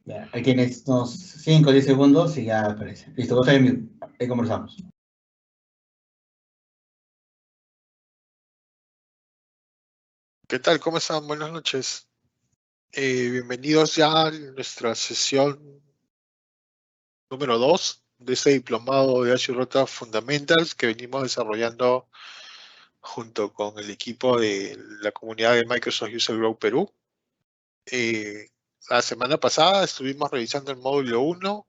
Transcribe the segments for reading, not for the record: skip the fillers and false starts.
Ya, aquí en unos 5 o 10 segundos y ya aparece. Listo, vos ahí, ahí conversamos. ¿Qué tal? ¿Cómo están? Buenas noches. Bienvenidos ya a nuestra sesión número 2 de este diplomado de Azure Data Fundamentals que venimos desarrollando junto con el equipo de la comunidad de Microsoft User Group Perú. La semana pasada estuvimos revisando el módulo 1,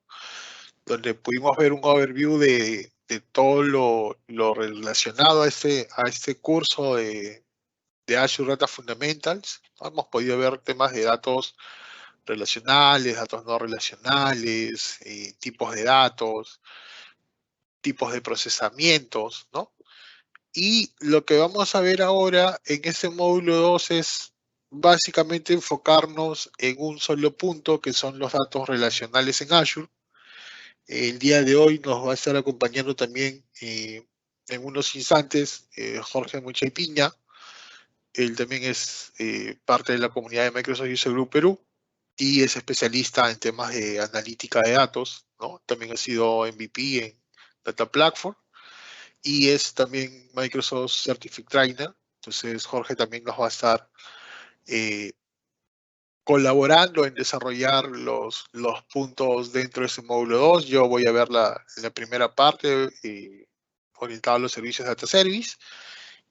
donde pudimos ver un overview de todo lo relacionado a este curso de Azure Data Fundamentals. Hemos podido ver temas de datos relacionales, datos no relacionales, tipos de datos, tipos de procesamientos, ¿no? Y lo que vamos a ver ahora en este módulo 2 es básicamente enfocarnos en un solo punto, que son los datos relacionales en Azure. El día de hoy nos va a estar acompañando también en unos instantes Jorge Muchaypiña. Él también es parte de la comunidad de Microsoft User Group Perú y es especialista en temas de analítica de datos, ¿no? También ha sido MVP en Data Platform y es también Microsoft Certified Trainer. Entonces Jorge también nos va a estar eh, colaborando en desarrollar los puntos dentro de ese módulo 2. Yo voy a ver la primera parte orientada a los servicios de Data Service.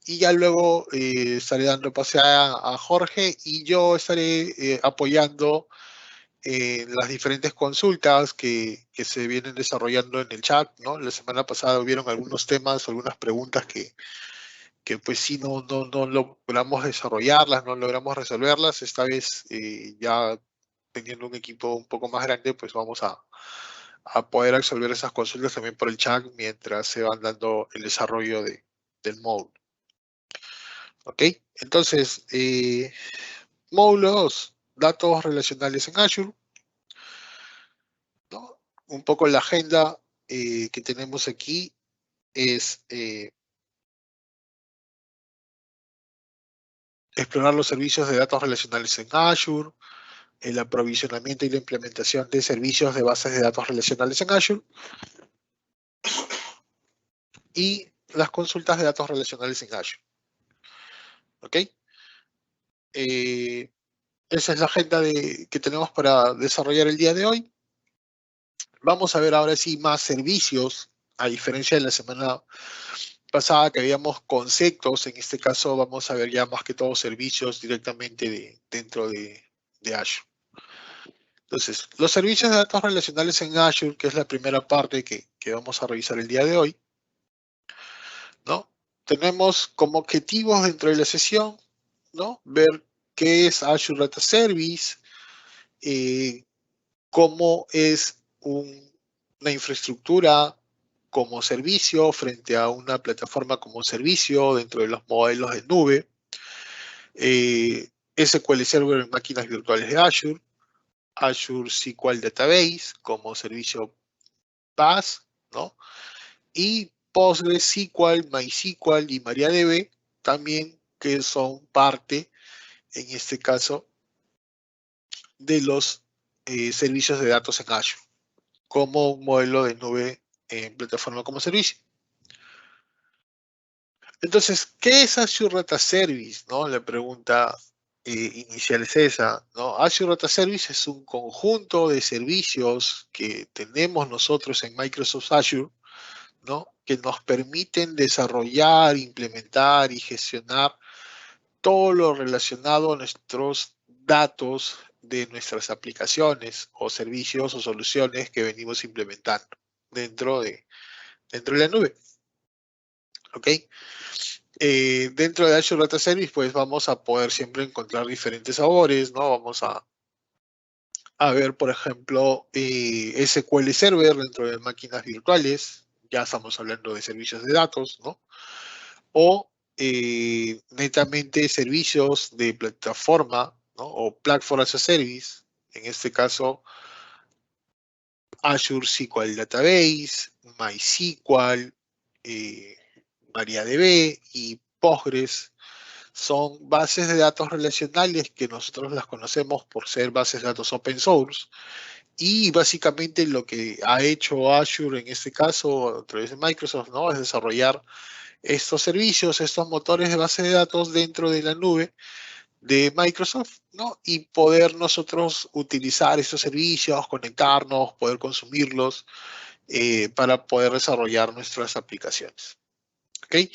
Y ya luego estaré dando pase a Jorge y yo estaré apoyando las diferentes consultas que se vienen desarrollando en el chat, ¿no? La semana pasada hubieron algunos temas, algunas preguntas que pues sí no logramos desarrollarlas, no logramos resolverlas. Esta vez ya teniendo un equipo un poco más grande, pues vamos a poder resolver esas consultas también por el chat mientras se van dando el desarrollo del módulo. ¿Ok? Entonces, módulo 2, datos relacionales en Azure, ¿no? Un poco la agenda que tenemos aquí es explorar los servicios de datos relacionales en Azure, el aprovisionamiento y la implementación de servicios de bases de datos relacionales en Azure y las consultas de datos relacionales en Azure. ¿Ok? Esa es la agenda que tenemos para desarrollar el día de hoy. Vamos a ver ahora sí más servicios, a diferencia de la semana pasada que veíamos conceptos. En este caso vamos a ver ya más que todo servicios directamente dentro de Azure. Entonces, los servicios de datos relacionales en Azure, que es la primera parte que vamos a revisar el día de hoy, ¿no? Tenemos como objetivos dentro de la sesión, ¿no? Ver qué es Azure Data Service, cómo es una infraestructura como servicio frente a una plataforma como servicio dentro de los modelos de nube, SQL Server en máquinas virtuales de Azure, Azure SQL Database como servicio PaaS, ¿no? Y PostgreSQL, MySQL y MariaDB también que son parte, en este caso, de los servicios de datos en Azure como un modelo de nube en plataforma como servicio. Entonces, ¿qué es Azure Data Service? ¿No? La pregunta inicial es esa, ¿no? Azure Data Service es un conjunto de servicios que tenemos nosotros en Microsoft Azure, ¿no? Que nos permiten desarrollar, implementar y gestionar todo lo relacionado a nuestros datos de nuestras aplicaciones o servicios o soluciones que venimos implementando dentro de la nube. ¿Ok? Dentro de Azure Data Service, pues vamos a poder siempre encontrar diferentes sabores, ¿no? Vamos a ver, por ejemplo, SQL Server dentro de máquinas virtuales. Ya estamos hablando de servicios de datos, ¿no? O netamente servicios de plataforma, ¿no? O Platform as a Service. En este caso, Azure SQL Database, MySQL, MariaDB y Postgres son bases de datos relacionales que nosotros las conocemos por ser bases de datos open source Y básicamente lo que ha hecho Azure en este caso, a través de Microsoft, ¿no? Es desarrollar estos servicios, estos motores de base de datos dentro de la nube de Microsoft, ¿no? Y poder nosotros utilizar estos servicios, conectarnos, poder consumirlos para poder desarrollar nuestras aplicaciones. ¿Ok?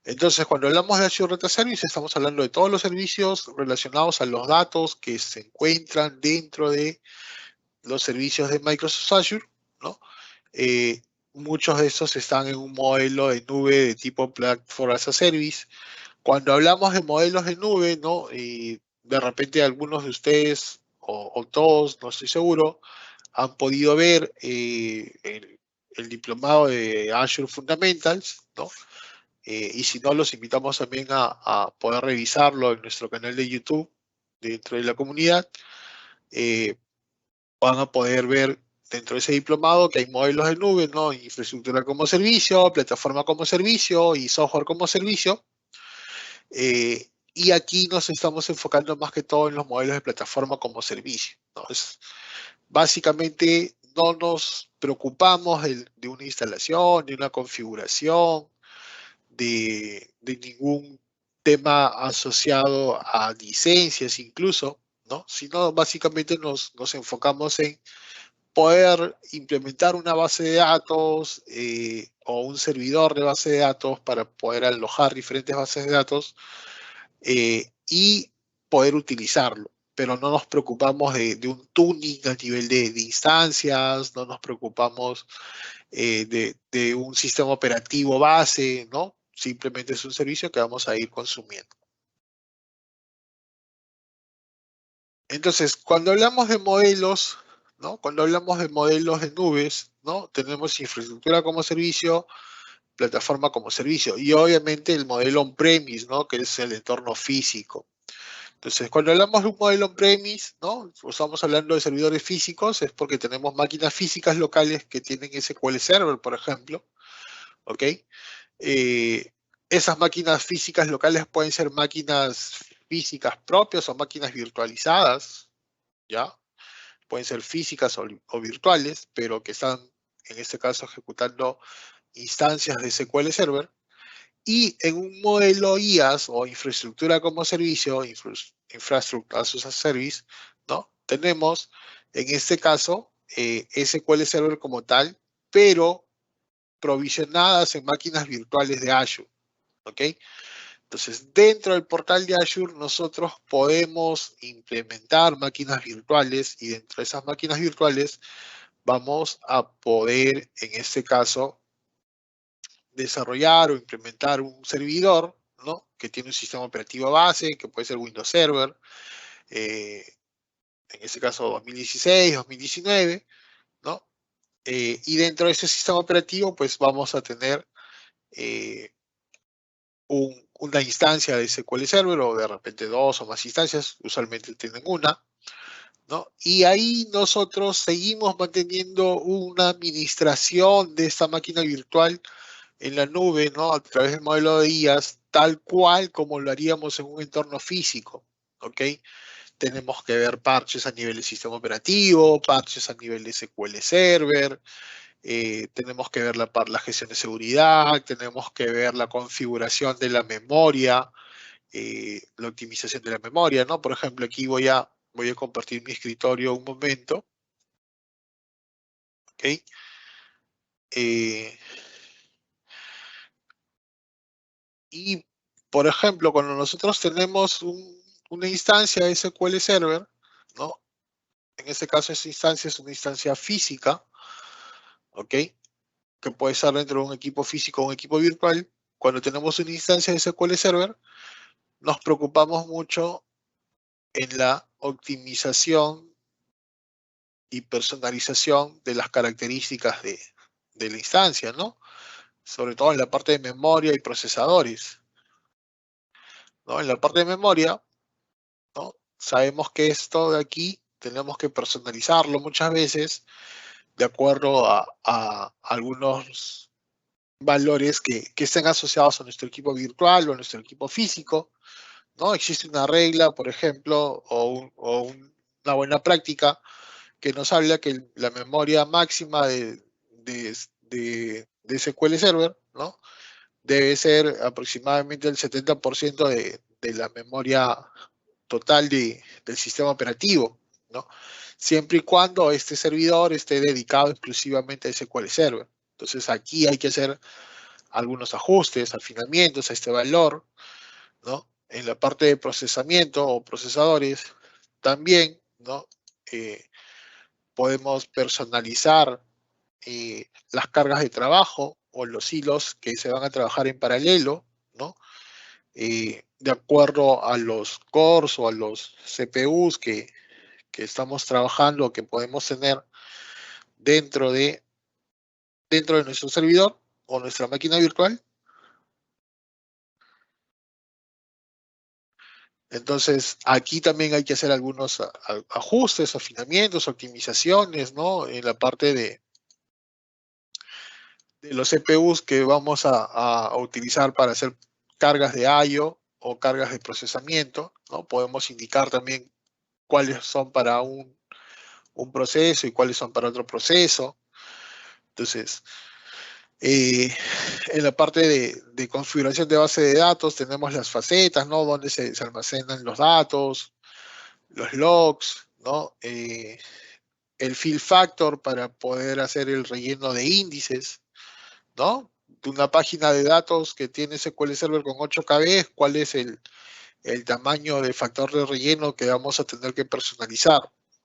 Entonces, cuando hablamos de Azure Data Service, estamos hablando de todos los servicios relacionados a los datos que se encuentran dentro de los servicios de Microsoft Azure, ¿no? Eh, muchos de esos están en un modelo de nube de tipo Platform as a Service. Cuando hablamos de modelos de nube, ¿no? De repente algunos de ustedes, o todos, no estoy seguro, han podido ver el diplomado de Azure Fundamentals, ¿no? Y si no, los invitamos también a poder revisarlo en nuestro canal de YouTube, dentro de la comunidad. Van a poder ver dentro de ese diplomado que hay modelos de nube, ¿no? Infraestructura como servicio, plataforma como servicio y software como servicio. Y aquí nos estamos enfocando más que todo en los modelos de plataforma como servicio, ¿no? Básicamente no nos preocupamos de una instalación, de una configuración, de ningún tema asociado a licencias incluso, ¿no? Sino básicamente nos enfocamos en poder implementar una base de datos o un servidor de base de datos para poder alojar diferentes bases de datos y poder utilizarlo. Pero no nos preocupamos de un tuning a nivel de instancias, no nos preocupamos de un sistema operativo base, ¿no? Simplemente es un servicio que vamos a ir consumiendo. Entonces, cuando hablamos de modelos, ¿no? Cuando hablamos de modelos de nubes, ¿no? Tenemos infraestructura como servicio, plataforma como servicio y obviamente el modelo on-premise, ¿no? Que es el entorno físico. Entonces, cuando hablamos de un modelo on-premise, ¿no? Estamos hablando de servidores físicos, es porque tenemos máquinas físicas locales que tienen SQL Server, por ejemplo, ¿ok? Esas máquinas físicas locales pueden ser máquinas físicas propias o máquinas virtualizadas, ¿ya? Pueden ser físicas o virtuales, pero que están, en este caso, ejecutando instancias de SQL Server. Y en un modelo IaaS o infraestructura como servicio, Infrastructure as a Service, ¿no? Tenemos, en este caso, SQL Server como tal, pero provisionadas en máquinas virtuales de Azure, ¿ok? Entonces, dentro del portal de Azure, nosotros podemos implementar máquinas virtuales y dentro de esas máquinas virtuales vamos a poder, en este caso, desarrollar o implementar un servidor, ¿no? Que tiene un sistema operativo base, que puede ser Windows Server, en este caso 2016, 2019, ¿no? Y dentro de ese sistema operativo, pues vamos a tener una instancia de SQL Server o de repente dos o más instancias, usualmente tienen una, ¿no? Y ahí nosotros seguimos manteniendo una administración de esta máquina virtual en la nube, ¿no? A través del modelo de IaaS, tal cual como lo haríamos en un entorno físico, ¿ok? Tenemos que ver parches a nivel de sistema operativo, parches a nivel de SQL Server, tenemos que ver la gestión de seguridad, tenemos que ver la configuración de la memoria, la optimización de la memoria, ¿no? Por ejemplo, aquí voy a compartir mi escritorio un momento, ¿ok? Eh, y, por ejemplo, cuando nosotros tenemos una instancia de SQL Server, ¿no? En este caso, esa instancia es una instancia física, ¿ok? Que puede estar dentro de un equipo físico o un equipo virtual. Cuando tenemos una instancia de SQL Server, nos preocupamos mucho en la optimización y personalización de las características de la instancia, ¿no? Sobre todo en la parte de memoria y procesadores, ¿no? En la parte de memoria, ¿no? Sabemos que esto de aquí tenemos que personalizarlo muchas veces de acuerdo a algunos valores que estén asociados a nuestro equipo virtual o a nuestro equipo físico, ¿no? Existe una regla, por ejemplo, una buena práctica que nos habla que la memoria máxima de SQL Server, ¿no? Debe ser aproximadamente el 70% de la memoria total del sistema operativo, ¿no? Siempre y cuando este servidor esté dedicado exclusivamente a SQL Server. Entonces aquí hay que hacer algunos ajustes, afinamientos a este valor, ¿no? En la parte de procesamiento o procesadores, también, ¿no? Podemos personalizar las cargas de trabajo o los hilos que se van a trabajar en paralelo, ¿no? De acuerdo a los cores o a los CPUs que estamos trabajando, que podemos tener dentro de, dentro de nuestro servidor o nuestra máquina virtual. Entonces, aquí también hay que hacer algunos ajustes, afinamientos, optimizaciones, ¿no? En la parte de los CPUs que vamos a utilizar para hacer cargas de I/O o cargas de procesamiento, ¿no? Podemos indicar también cuáles son para un proceso y cuáles son para otro proceso. Entonces, en la parte de configuración de base de datos tenemos las facetas, ¿no? Donde se almacenan los datos, los logs, ¿no? El fill factor para poder hacer el relleno de índices, ¿no? De una página de datos que tiene SQL Server con 8 KB, ¿cuál es el tamaño de factor de relleno que vamos a tener que personalizar?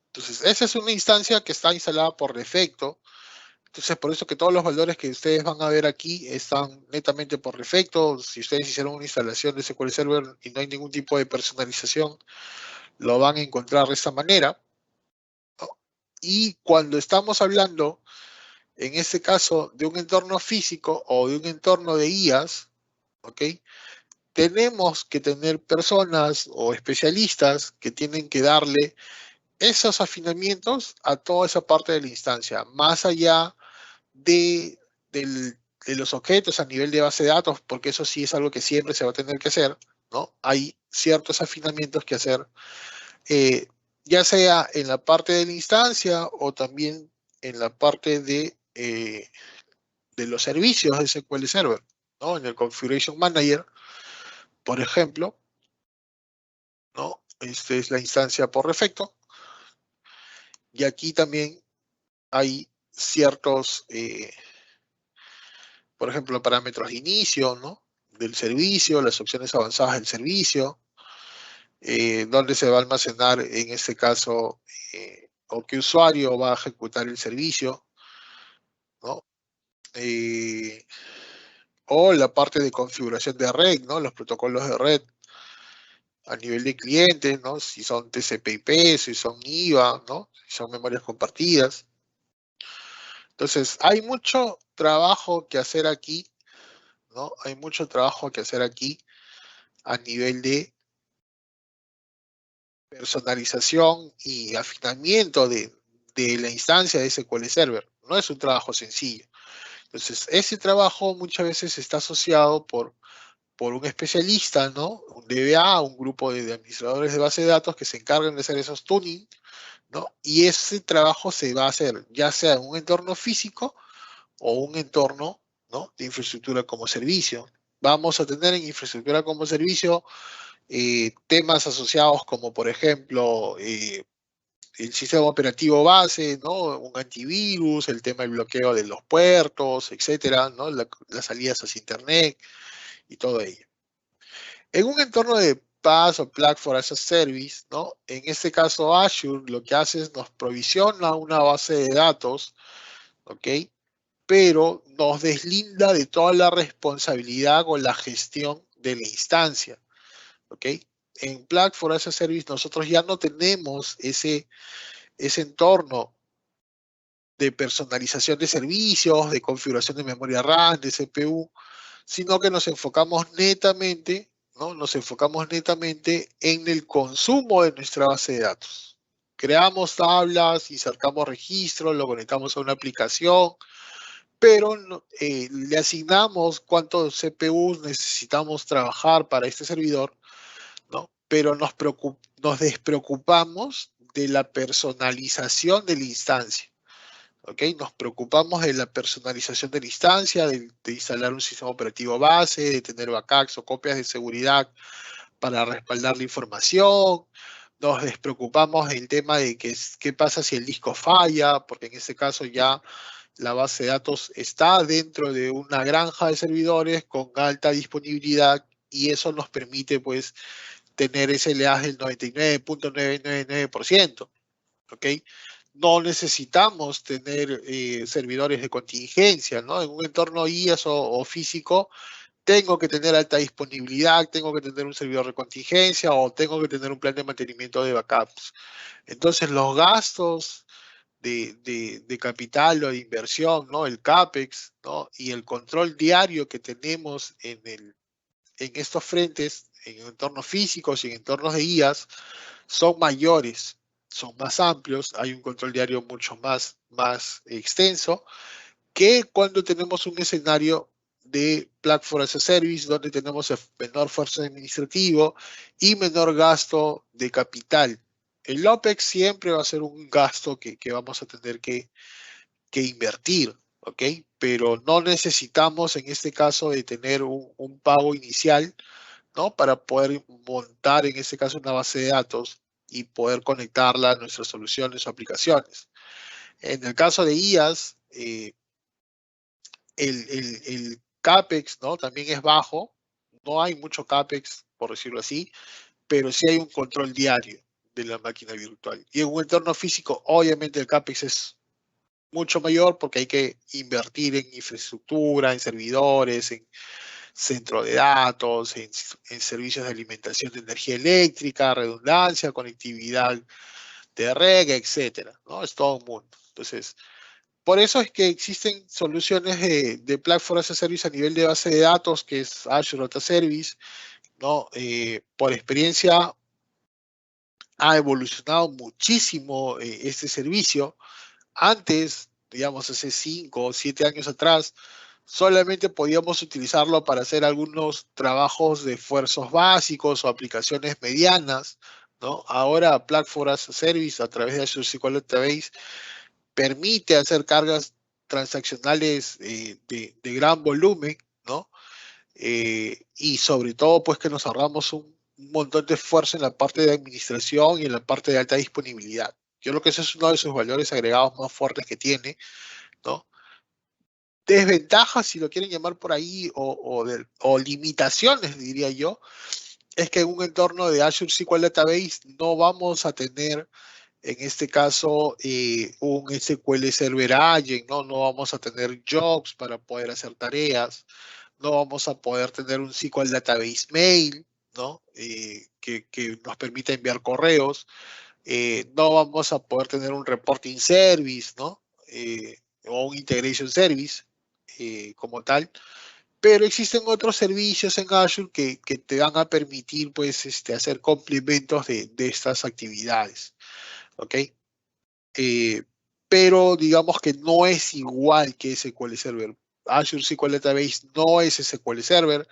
Entonces, esa es una instancia que está instalada por defecto. Entonces, por eso que todos los valores que ustedes van a ver aquí están netamente por defecto. Si ustedes hicieron una instalación de SQL Server y no hay ningún tipo de personalización, lo van a encontrar de esta manera, ¿no? Y cuando estamos hablando, en este caso, de un entorno físico o de un entorno de IaaS, ¿ok? Tenemos que tener personas o especialistas que tienen que darle esos afinamientos a toda esa parte de la instancia, más allá de, de los objetos a nivel de base de datos, porque eso sí es algo que siempre se va a tener que hacer, ¿no? Hay ciertos afinamientos que hacer, ya sea en la parte de la instancia o también en la parte de los servicios de SQL Server, ¿no? En el Configuration Manager, por ejemplo, ¿no? Esta es la instancia por defecto. Y aquí también hay ciertos, por ejemplo, parámetros de inicio, ¿no? Del servicio, las opciones avanzadas del servicio, donde se va a almacenar, en este caso, o qué usuario va a ejecutar el servicio, ¿no? O la parte de configuración de red, ¿no? Los protocolos de red a nivel de clientes, ¿no? Si son TCP/IP, si son IVA, ¿no? Si son memorias compartidas. Entonces, hay mucho trabajo que hacer aquí, ¿no? Hay mucho trabajo que hacer aquí a nivel de personalización y afinamiento de la instancia de SQL Server. No es un trabajo sencillo. Entonces, ese trabajo muchas veces está asociado por un especialista, ¿no? Un DBA, un grupo de administradores de base de datos que se encargan de hacer esos tuning, ¿no? Y ese trabajo se va a hacer ya sea en un entorno físico o un entorno, ¿no? De infraestructura como servicio. Vamos a tener en infraestructura como servicio temas asociados como, por ejemplo, el sistema operativo base, ¿no? Un antivirus, el tema del bloqueo de los puertos, etcétera, ¿no? Las salidas hacia Internet y todo ello. En un entorno de PaaS o Platform as a Service, ¿no? En este caso Azure lo que hace es nos provisiona una base de datos, ¿ok? Pero nos deslinda de toda la responsabilidad con la gestión de la instancia, ¿ok? En Platform as a Service nosotros ya no tenemos ese entorno de personalización de servicios, de configuración de memoria RAM, de CPU, sino que nos enfocamos netamente, ¿no? Nos enfocamos netamente en el consumo de nuestra base de datos. Creamos tablas, insertamos registros, lo conectamos a una aplicación, pero le asignamos cuántos CPUs necesitamos trabajar para este servidor, ¿no? Pero nos despreocupamos de la personalización de la instancia. ¿Ok? Nos preocupamos de la personalización de la instancia, de instalar un sistema operativo base, de tener backups o copias de seguridad para respaldar la información. Nos despreocupamos del tema de qué pasa si el disco falla, porque en este caso ya la base de datos está dentro de una granja de servidores con alta disponibilidad y eso nos permite pues tener SLAs del 99.999%. ¿Ok? No necesitamos tener servidores de contingencia, ¿no? En un entorno IaaS o físico, tengo que tener alta disponibilidad, tengo que tener un servidor de contingencia o tengo que tener un plan de mantenimiento de backups. Entonces, los gastos de capital o de inversión, ¿no? El CAPEX, ¿no? Y el control diario que tenemos en estos frentes, en entornos físicos y en entornos de IaaS, son mayores, son más amplios, hay un control diario mucho más extenso que cuando tenemos un escenario de Platform as a Service donde tenemos menor esfuerzo administrativo y menor gasto de capital. El OPEX siempre va a ser un gasto que vamos a tener que invertir, ¿ok? Pero no necesitamos en este caso de tener un pago inicial, ¿no? Para poder montar en este caso una base de datos y poder conectarla a nuestras soluciones o aplicaciones. En el caso de IaaS, el CAPEX, ¿no? También es bajo, no hay mucho CAPEX, por decirlo así, pero sí hay un control diario de la máquina virtual. Y en un entorno físico, obviamente el CAPEX es mucho mayor porque hay que invertir en infraestructura, en servidores, en centro de datos, en servicios de alimentación de energía eléctrica, redundancia, conectividad de red, etcétera, ¿no? Es todo un mundo. Entonces, por eso es que existen soluciones de Platform as a Service a nivel de base de datos, que es Azure Data Service, ¿no? Por experiencia ha evolucionado muchísimo este servicio. Antes, digamos, hace 5 o 7 años atrás, solamente podíamos utilizarlo para hacer algunos trabajos de esfuerzos básicos o aplicaciones medianas, ¿no? Ahora Platform as a Service a través de Azure SQL Database permite hacer cargas transaccionales de gran volumen, ¿no? Y sobre todo, pues que nos ahorramos un montón de esfuerzo en la parte de administración y en la parte de alta disponibilidad. Yo creo que ese es uno de sus valores agregados más fuertes que tiene, ¿no? Desventajas, si lo quieren llamar por ahí, o limitaciones, diría yo, es que en un entorno de Azure SQL Database no vamos a tener, en este caso, un SQL Server Agent, ¿no? No vamos a tener jobs para poder hacer tareas, no vamos a poder tener un SQL Database Mail, ¿no? Que nos permita enviar correos. No vamos a poder tener un Reporting Service, ¿no? O un Integration Service como tal. Pero existen otros servicios en Azure que te van a permitir pues, hacer complementos de estas actividades. ¿Ok? Pero digamos que no es igual que SQL Server. Azure SQL Database no es SQL Server,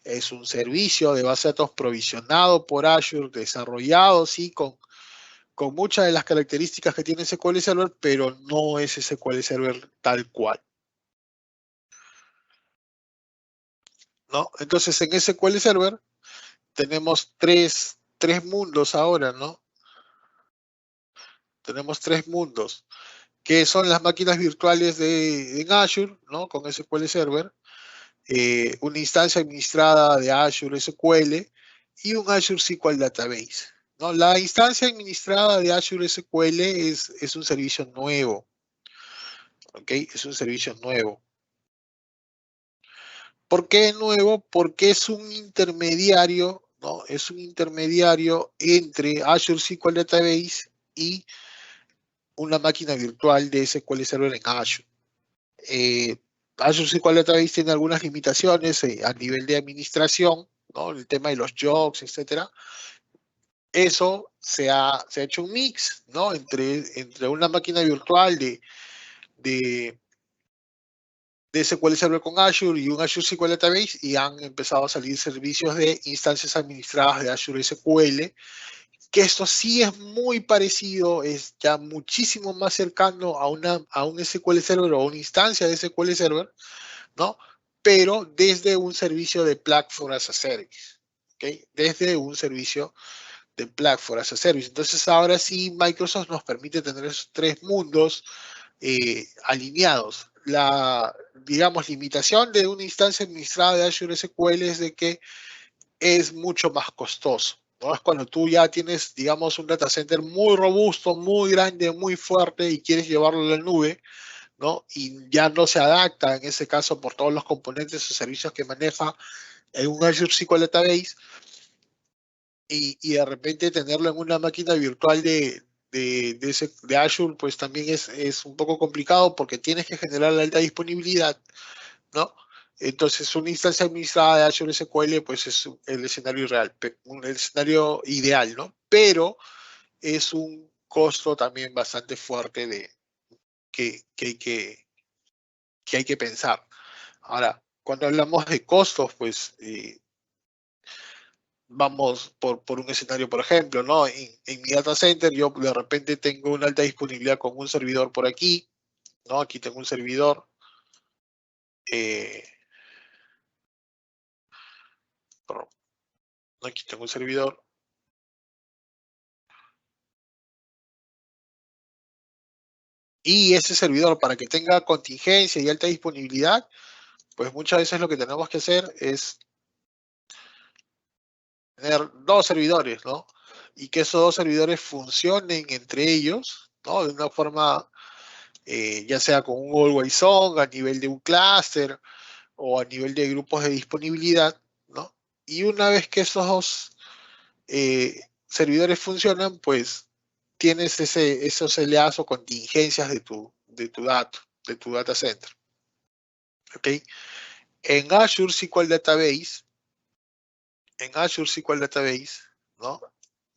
es un servicio de base de datos provisionado por Azure, desarrollado, sí, con muchas de las características que tiene SQL Server, pero no es SQL Server tal cual, ¿no? Entonces, en SQL Server tenemos tres mundos ahora, ¿no? Tenemos tres mundos, que son las máquinas virtuales en Azure, ¿no? Con SQL Server, una instancia administrada de Azure SQL y un Azure SQL Database, ¿no? La instancia administrada de Azure SQL es un servicio nuevo, ¿ok? Es un servicio nuevo. ¿Por qué nuevo? Porque es un intermediario, ¿no? Es un intermediario entre Azure SQL Database y una máquina virtual de SQL Server en Azure. Azure SQL Database tiene algunas limitaciones a nivel de administración, ¿no? El tema de los jobs, etcétera. Eso se ha hecho un mix, ¿no? Entre una máquina virtual de SQL Server con Azure y un Azure SQL Database y han empezado a salir servicios de instancias administradas de Azure SQL que esto sí es muy parecido, es ya muchísimo más cercano a un SQL Server o una instancia de SQL Server, ¿no? Pero desde un servicio de Platform as a Service, ¿ok? Desde un servicio de Platform as a Service. Entonces ahora sí Microsoft nos permite tener esos tres mundos alineados. La, digamos, limitación de una instancia administrada de Azure SQL es de que es mucho más costoso, ¿no? Es cuando tú ya tienes, digamos, un data center muy robusto, muy grande, muy fuerte y quieres llevarlo a la nube, ¿no? Y ya no se adapta, en ese caso, por todos los componentes o servicios que maneja en un Azure SQL Database, y de repente tenerlo en una máquina virtual de Azure, pues también es un poco complicado porque tienes que generar la alta disponibilidad, ¿no? Entonces, una instancia administrada de Azure SQL, pues es el escenario real, un escenario ideal, ¿no? Pero es un costo también bastante fuerte que hay que pensar. Ahora, cuando hablamos de costos, pues vamos por un escenario, por ejemplo, ¿no? En mi data center yo de repente tengo una alta disponibilidad con un servidor por aquí, ¿no? Aquí tengo un servidor. Eh, perdón, aquí tengo un servidor. Y ese servidor, para que tenga contingencia y alta disponibilidad, pues muchas veces lo que tenemos que hacer es tener dos servidores, ¿no? Y que esos dos servidores funcionen entre ellos, ¿no? De una forma, ya sea con un always on, a nivel de un clúster o a nivel de grupos de disponibilidad, ¿no? Y una vez que esos dos servidores funcionan, pues tienes esos LAs o contingencias de tu data center. ¿Ok? En Azure SQL Database, ¿no?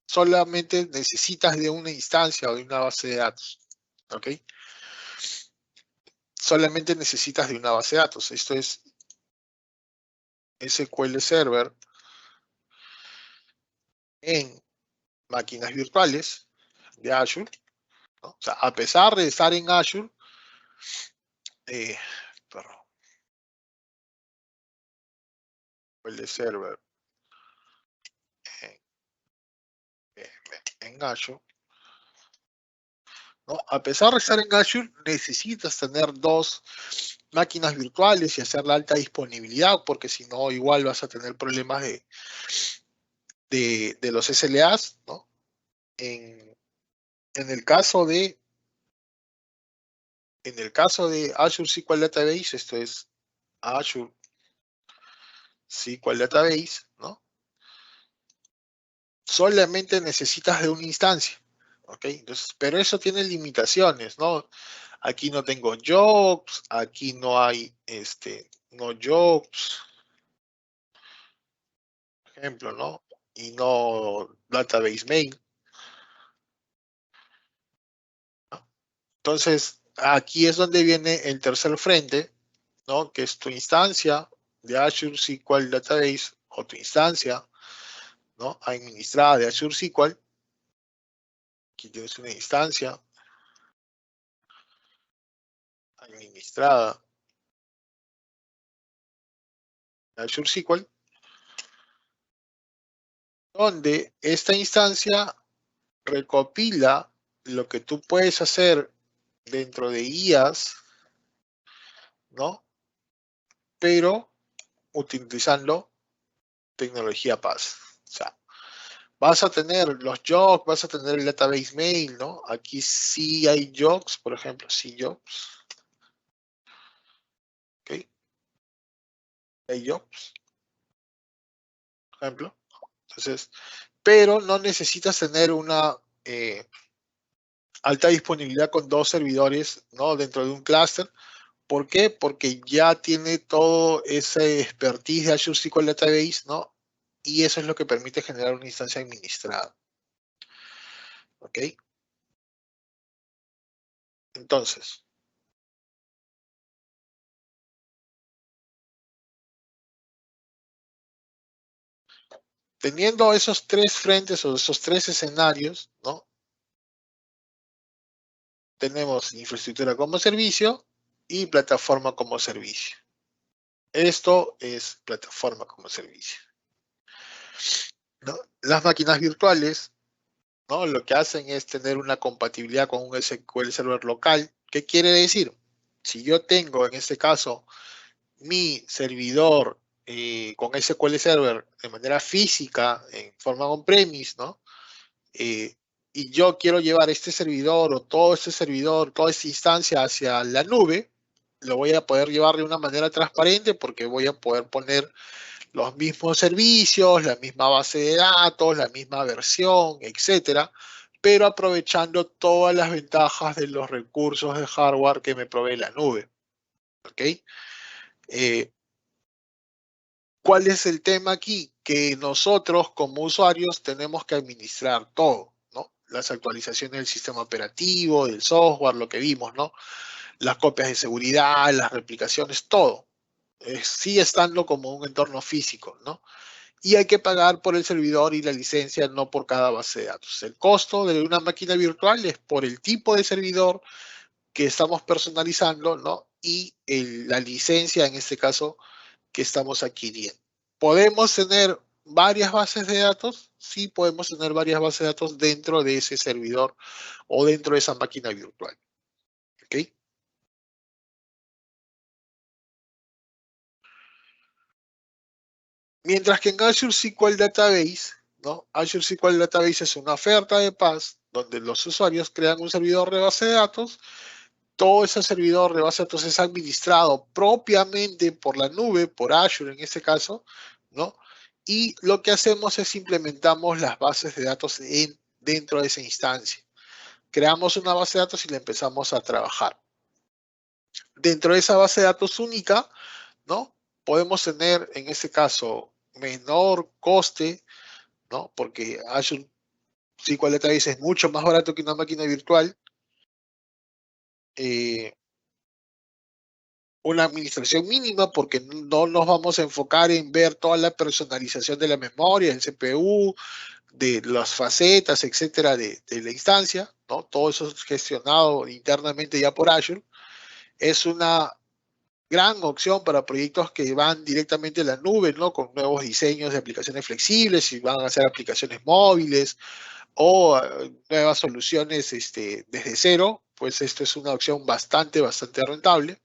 Solamente necesitas de una instancia o de una base de datos. ¿Ok? Solamente necesitas de una base de datos. Esto es SQL Server en máquinas virtuales de Azure, ¿no? O sea, a pesar de estar en Azure, eh, perdón, SQL Server en, en Azure, ¿no? A pesar de estar en Azure, necesitas tener dos máquinas virtuales y hacer la alta disponibilidad, porque si no, igual vas a tener problemas de los SLAs, ¿no? En el caso de, en el caso de Azure SQL Database, esto es Azure SQL Database, ¿no? Solamente necesitas de una instancia, ¿ok? Entonces, pero eso tiene limitaciones, ¿no? Aquí no tengo jobs, aquí no hay, no jobs, por ejemplo, ¿no? Y no database main, ¿no? Entonces, aquí es donde viene el tercer frente, ¿no? Que es tu instancia de Azure SQL Database o tu instancia, ¿no? Administrada de Azure SQL. Aquí tienes una instancia administrada de Azure SQL, donde esta instancia recopila lo que tú puedes hacer dentro de IaaS, ¿no? Pero utilizando tecnología PaaS. O sea, vas a tener los jobs, vas a tener el database mail, ¿no? Aquí sí hay jobs, por ejemplo, sí jobs. ¿Ok? Hay jobs, por ejemplo. Entonces, pero no necesitas tener una alta disponibilidad con dos servidores, ¿no? Dentro de un clúster. ¿Por qué? Porque ya tiene todo ese expertise de Azure SQL Database, ¿no? Y eso es lo que permite generar una instancia administrada. ¿Ok? Entonces, teniendo esos tres frentes o esos tres escenarios, ¿no? Tenemos infraestructura como servicio y plataforma como servicio. Esto es plataforma como servicio, ¿no? Las máquinas virtuales, ¿no? Lo que hacen es tener una compatibilidad con un SQL Server local. ¿Qué quiere decir? Si yo tengo en este caso mi servidor con SQL Server de manera física, en forma on-premise, ¿no? Y yo quiero llevar este servidor o todo este servidor, toda esta instancia hacia la nube, lo voy a poder llevar de una manera transparente porque voy a poder poner los mismos servicios, la misma base de datos, la misma versión, etcétera, pero aprovechando todas las ventajas de los recursos de hardware que me provee la nube. ¿Ok? ¿Cuál es el tema aquí? Que nosotros como usuarios tenemos que administrar todo, ¿no? Las actualizaciones del sistema operativo, del software, lo que vimos, ¿no? Las copias de seguridad, las replicaciones, todo. Sigue estando como un entorno físico, ¿no? Y hay que pagar por el servidor y la licencia, no por cada base de datos. El costo de una máquina virtual es por el tipo de servidor que estamos personalizando, ¿no? Y la licencia, en este caso, que estamos adquiriendo. ¿Podemos tener varias bases de datos? Sí, podemos tener varias bases de datos dentro de ese servidor o dentro de esa máquina virtual. ¿Ok? Mientras que en Azure SQL Database, ¿no? Azure SQL Database es una oferta de PaaS donde los usuarios crean un servidor de base de datos. Todo ese servidor de base de datos es administrado propiamente por la nube, por Azure en este caso, ¿no? Y lo que hacemos es implementamos las bases de datos dentro de esa instancia. Creamos una base de datos y la empezamos a trabajar. Dentro de esa base de datos única, ¿no? Podemos tener, en este caso, menor coste, ¿no? Porque Azure SQL Database es mucho más barato que una máquina virtual. Eh, una administración mínima porque no nos vamos a enfocar en ver toda la personalización de la memoria, el CPU, de las facetas, etcétera, de la instancia, ¿no? Todo eso es gestionado internamente ya por Azure. Es una gran opción para proyectos que van directamente a la nube, ¿no? Con nuevos diseños de aplicaciones flexibles, si van a ser aplicaciones móviles o nuevas soluciones desde cero, pues esto es una opción bastante rentable.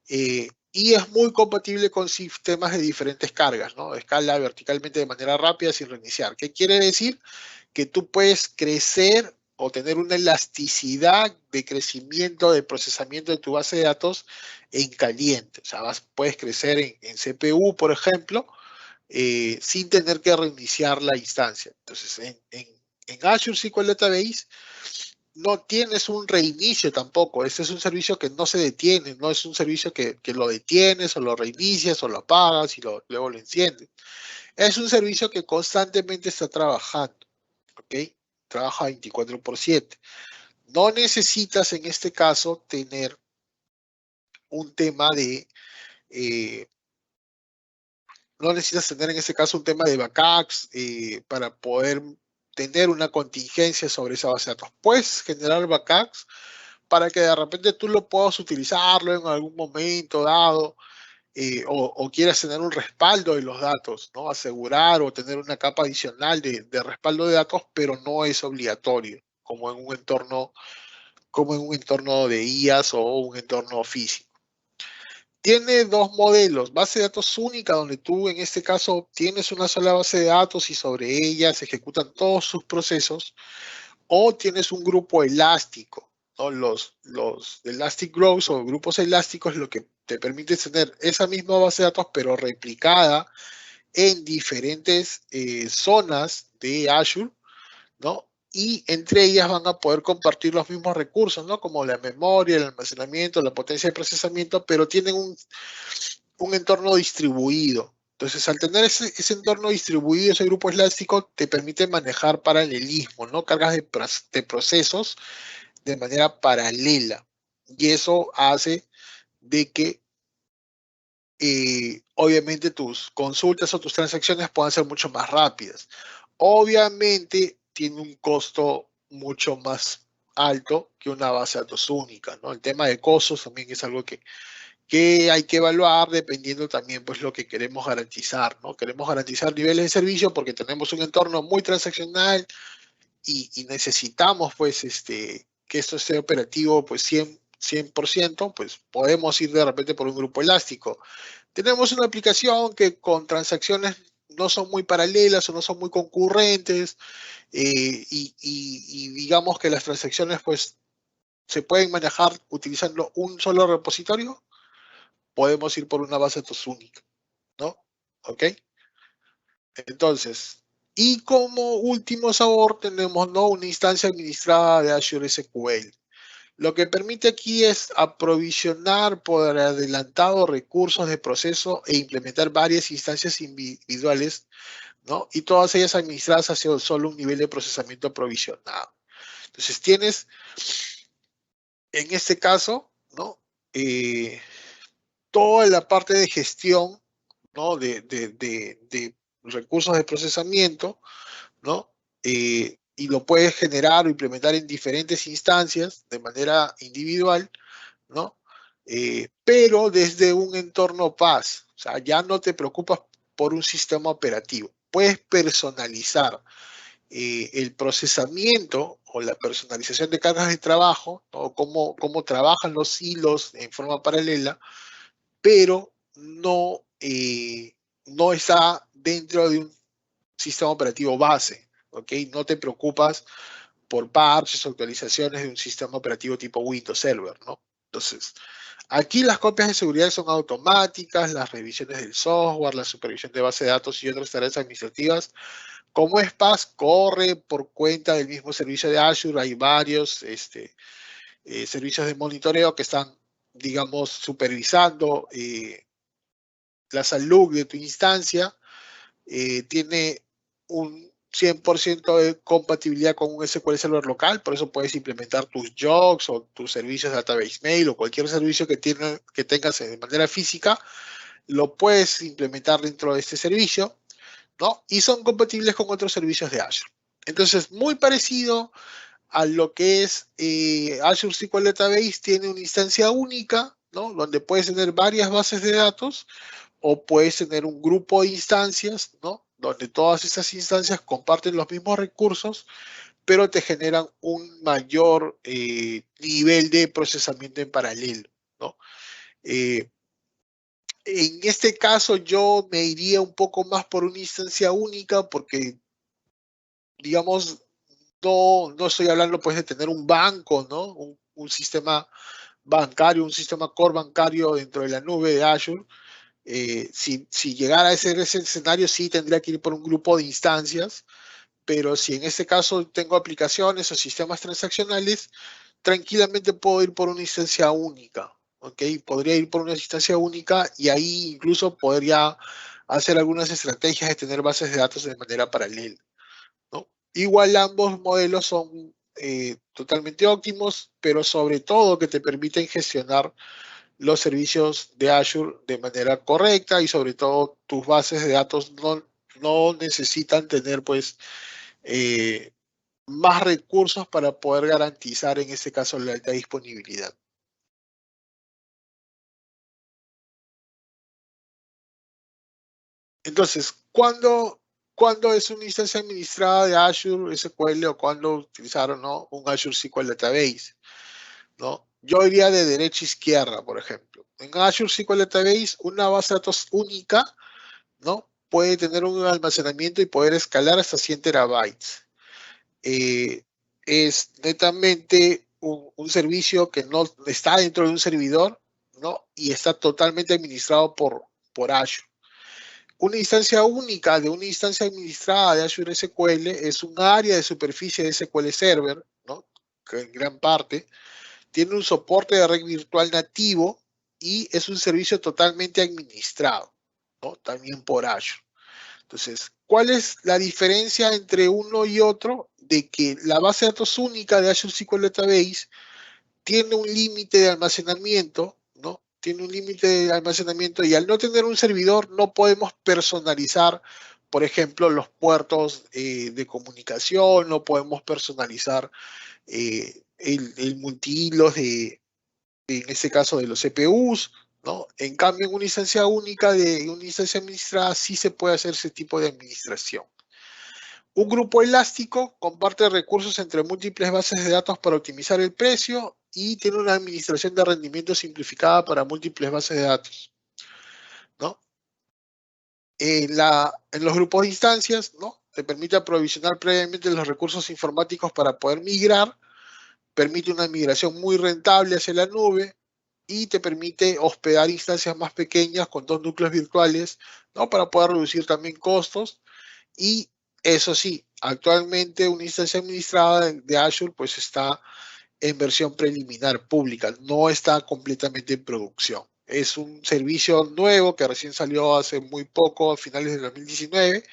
Y es muy compatible con sistemas de diferentes cargas, ¿no? Escala verticalmente de manera rápida sin reiniciar. ¿Qué quiere decir? Que tú puedes crecer o tener una elasticidad de crecimiento, de procesamiento de tu base de datos en caliente. O sea, puedes crecer en CPU, por ejemplo, sin tener que reiniciar la instancia. Entonces, en Azure SQL Database no tienes un reinicio tampoco. Este es un servicio que no se detiene, no es un servicio que lo detienes o lo reinicias o lo apagas y luego lo enciendes. Es un servicio que constantemente está trabajando, ¿ok? Trabaja 24/7. No necesitas en este caso tener un tema eh, no necesitas tener en este caso un tema de backups para poder tener una contingencia sobre esa base de datos. Puedes generar backups para que de repente tú lo puedas utilizarlo en algún momento dado o quieras tener un respaldo de los datos, ¿no? Asegurar o tener una capa adicional de respaldo de datos, pero no es obligatorio, como en un entorno de IaaS o un entorno físico. Tiene dos modelos, base de datos única, donde tú en este caso tienes una sola base de datos y sobre ella se ejecutan todos sus procesos, o tienes un grupo elástico, ¿no? Los Elastic Groups o grupos elásticos lo que te permite tener esa misma base de datos, pero replicada en diferentes zonas de Azure, ¿no? Y entre ellas van a poder compartir los mismos recursos, ¿no? Como la memoria, el almacenamiento, la potencia de procesamiento, pero tienen un entorno distribuido. Entonces, al tener ese entorno distribuido, ese grupo elástico, te permite manejar paralelismo, ¿no? Cargas de procesos de manera paralela. Y eso hace de que obviamente tus consultas o tus transacciones puedan ser mucho más rápidas. Obviamente tiene un costo mucho más alto que una base de datos única, ¿no? El tema de costos también es algo que hay que evaluar dependiendo también pues lo que queremos garantizar, ¿no? Queremos garantizar niveles de servicio porque tenemos un entorno muy transaccional y necesitamos pues que esto esté operativo pues 100%, pues podemos ir de repente por un grupo elástico. Tenemos una aplicación que con transacciones no son muy paralelas o no son muy concurrentes y digamos que las transacciones pues se pueden manejar utilizando un solo repositorio, podemos ir por una base de datos única, ¿no? ¿Ok? Entonces, y como último sabor tenemos, ¿no?, una instancia administrada de Azure SQL. Lo que permite aquí es aprovisionar por adelantado recursos de proceso e implementar varias instancias individuales, ¿no? Y todas ellas administradas hacia solo un nivel de procesamiento provisionado. Entonces tienes, en este caso, ¿no?, toda la parte de gestión, ¿no?, de recursos de procesamiento, ¿no? Y lo puedes generar o implementar en diferentes instancias de manera individual, ¿no? Pero desde un entorno PaaS, o sea, ya no te preocupas por un sistema operativo. Puedes personalizar el procesamiento o la personalización de cargas de trabajo, ¿no? Cómo trabajan los hilos en forma paralela, pero no está dentro de un sistema operativo base, ¿ok? No te preocupas por parches o actualizaciones de un sistema operativo tipo Windows Server, ¿no? Entonces, aquí las copias de seguridad son automáticas, las revisiones del software, la supervisión de base de datos y otras tareas administrativas. Como es PaaS, corre por cuenta del mismo servicio de Azure. Hay varios servicios de monitoreo que están, digamos, supervisando la salud de tu instancia. Tiene un 100% de compatibilidad con un SQL Server local, por eso puedes implementar tus jobs o tus servicios de database mail o cualquier servicio que tengas de manera física, lo puedes implementar dentro de este servicio, ¿no? Y son compatibles con otros servicios de Azure. Entonces, muy parecido a lo que es Azure SQL Database, tiene una instancia única, ¿no?, donde puedes tener varias bases de datos o puedes tener un grupo de instancias, ¿no?, donde todas esas instancias comparten los mismos recursos, pero te generan un mayor nivel de procesamiento en paralelo, ¿no? En este caso yo me iría un poco más por una instancia única porque, digamos, no estoy hablando pues de tener un banco, ¿no? Un sistema bancario, un sistema core bancario dentro de la nube de Azure. Si llegara a ser ese escenario, sí tendría que ir por un grupo de instancias, pero si en este caso tengo aplicaciones o sistemas transaccionales, tranquilamente puedo ir por una instancia única, ¿ok? Podría ir por una instancia única y ahí incluso podría hacer algunas estrategias de tener bases de datos de manera paralela, ¿no? Igual ambos modelos son totalmente óptimos, pero sobre todo que te permiten gestionar los servicios de Azure de manera correcta y sobre todo tus bases de datos no necesitan tener pues eh, más recursos para poder garantizar en este caso la alta disponibilidad. Entonces, ¿cuándo es una instancia administrada de Azure SQL o cuándo utilizaron, ¿no?, un Azure SQL Database, ¿no? Yo iría de derecha a izquierda, por ejemplo. En Azure SQL Database, una base de datos única, ¿no?, puede tener un almacenamiento y poder escalar hasta 100 terabytes. Es netamente un servicio que no está dentro de un servidor, ¿no?, y está totalmente administrado por Azure. Una instancia única de una instancia administrada de Azure SQL es un área de superficie de SQL Server, ¿no?, que en gran parte tiene un soporte de red virtual nativo y es un servicio totalmente administrado, ¿no?, también por Azure. Entonces, ¿cuál es la diferencia entre uno y otro? De que la base de datos única de Azure SQL Database tiene un límite de almacenamiento, ¿no?, tiene un límite de almacenamiento y al no tener un servidor no podemos personalizar, por ejemplo, los puertos de comunicación, no podemos personalizar el multihilos en este caso de los CPUs, ¿no? En cambio, en una instancia única de una instancia administrada sí se puede hacer ese tipo de administración. Un grupo elástico comparte recursos entre múltiples bases de datos para optimizar el precio y tiene una administración de rendimiento simplificada para múltiples bases de datos, ¿no? En los grupos de instancias, ¿no? Te permite aprovisionar previamente los recursos informáticos para poder migrar, permite una migración muy rentable hacia la nube y te permite hospedar instancias más pequeñas con 2 núcleos virtuales, ¿no? Para poder reducir también costos. Y eso sí, actualmente una instancia administrada de Azure pues está en versión preliminar pública, no está completamente en producción. Es un servicio nuevo que recién salió hace muy poco, a finales de 2019,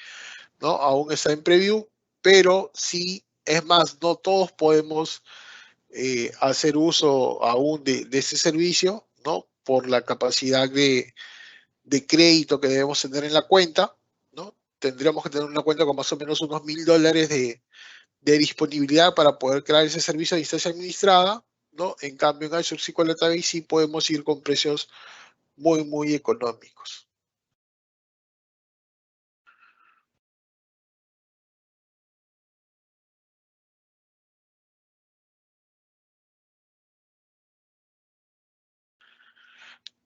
¿no? Aún está en preview, pero sí, es más, no todos podemos hacer uso aún de ese servicio, ¿no? Por la capacidad de crédito que debemos tener en la cuenta, ¿no? Tendríamos que tener una cuenta con más o menos unos $1000 de disponibilidad para poder crear ese servicio de instancia administrada, ¿no? En cambio, en Azure SQL Database sí podemos ir con precios muy, muy económicos.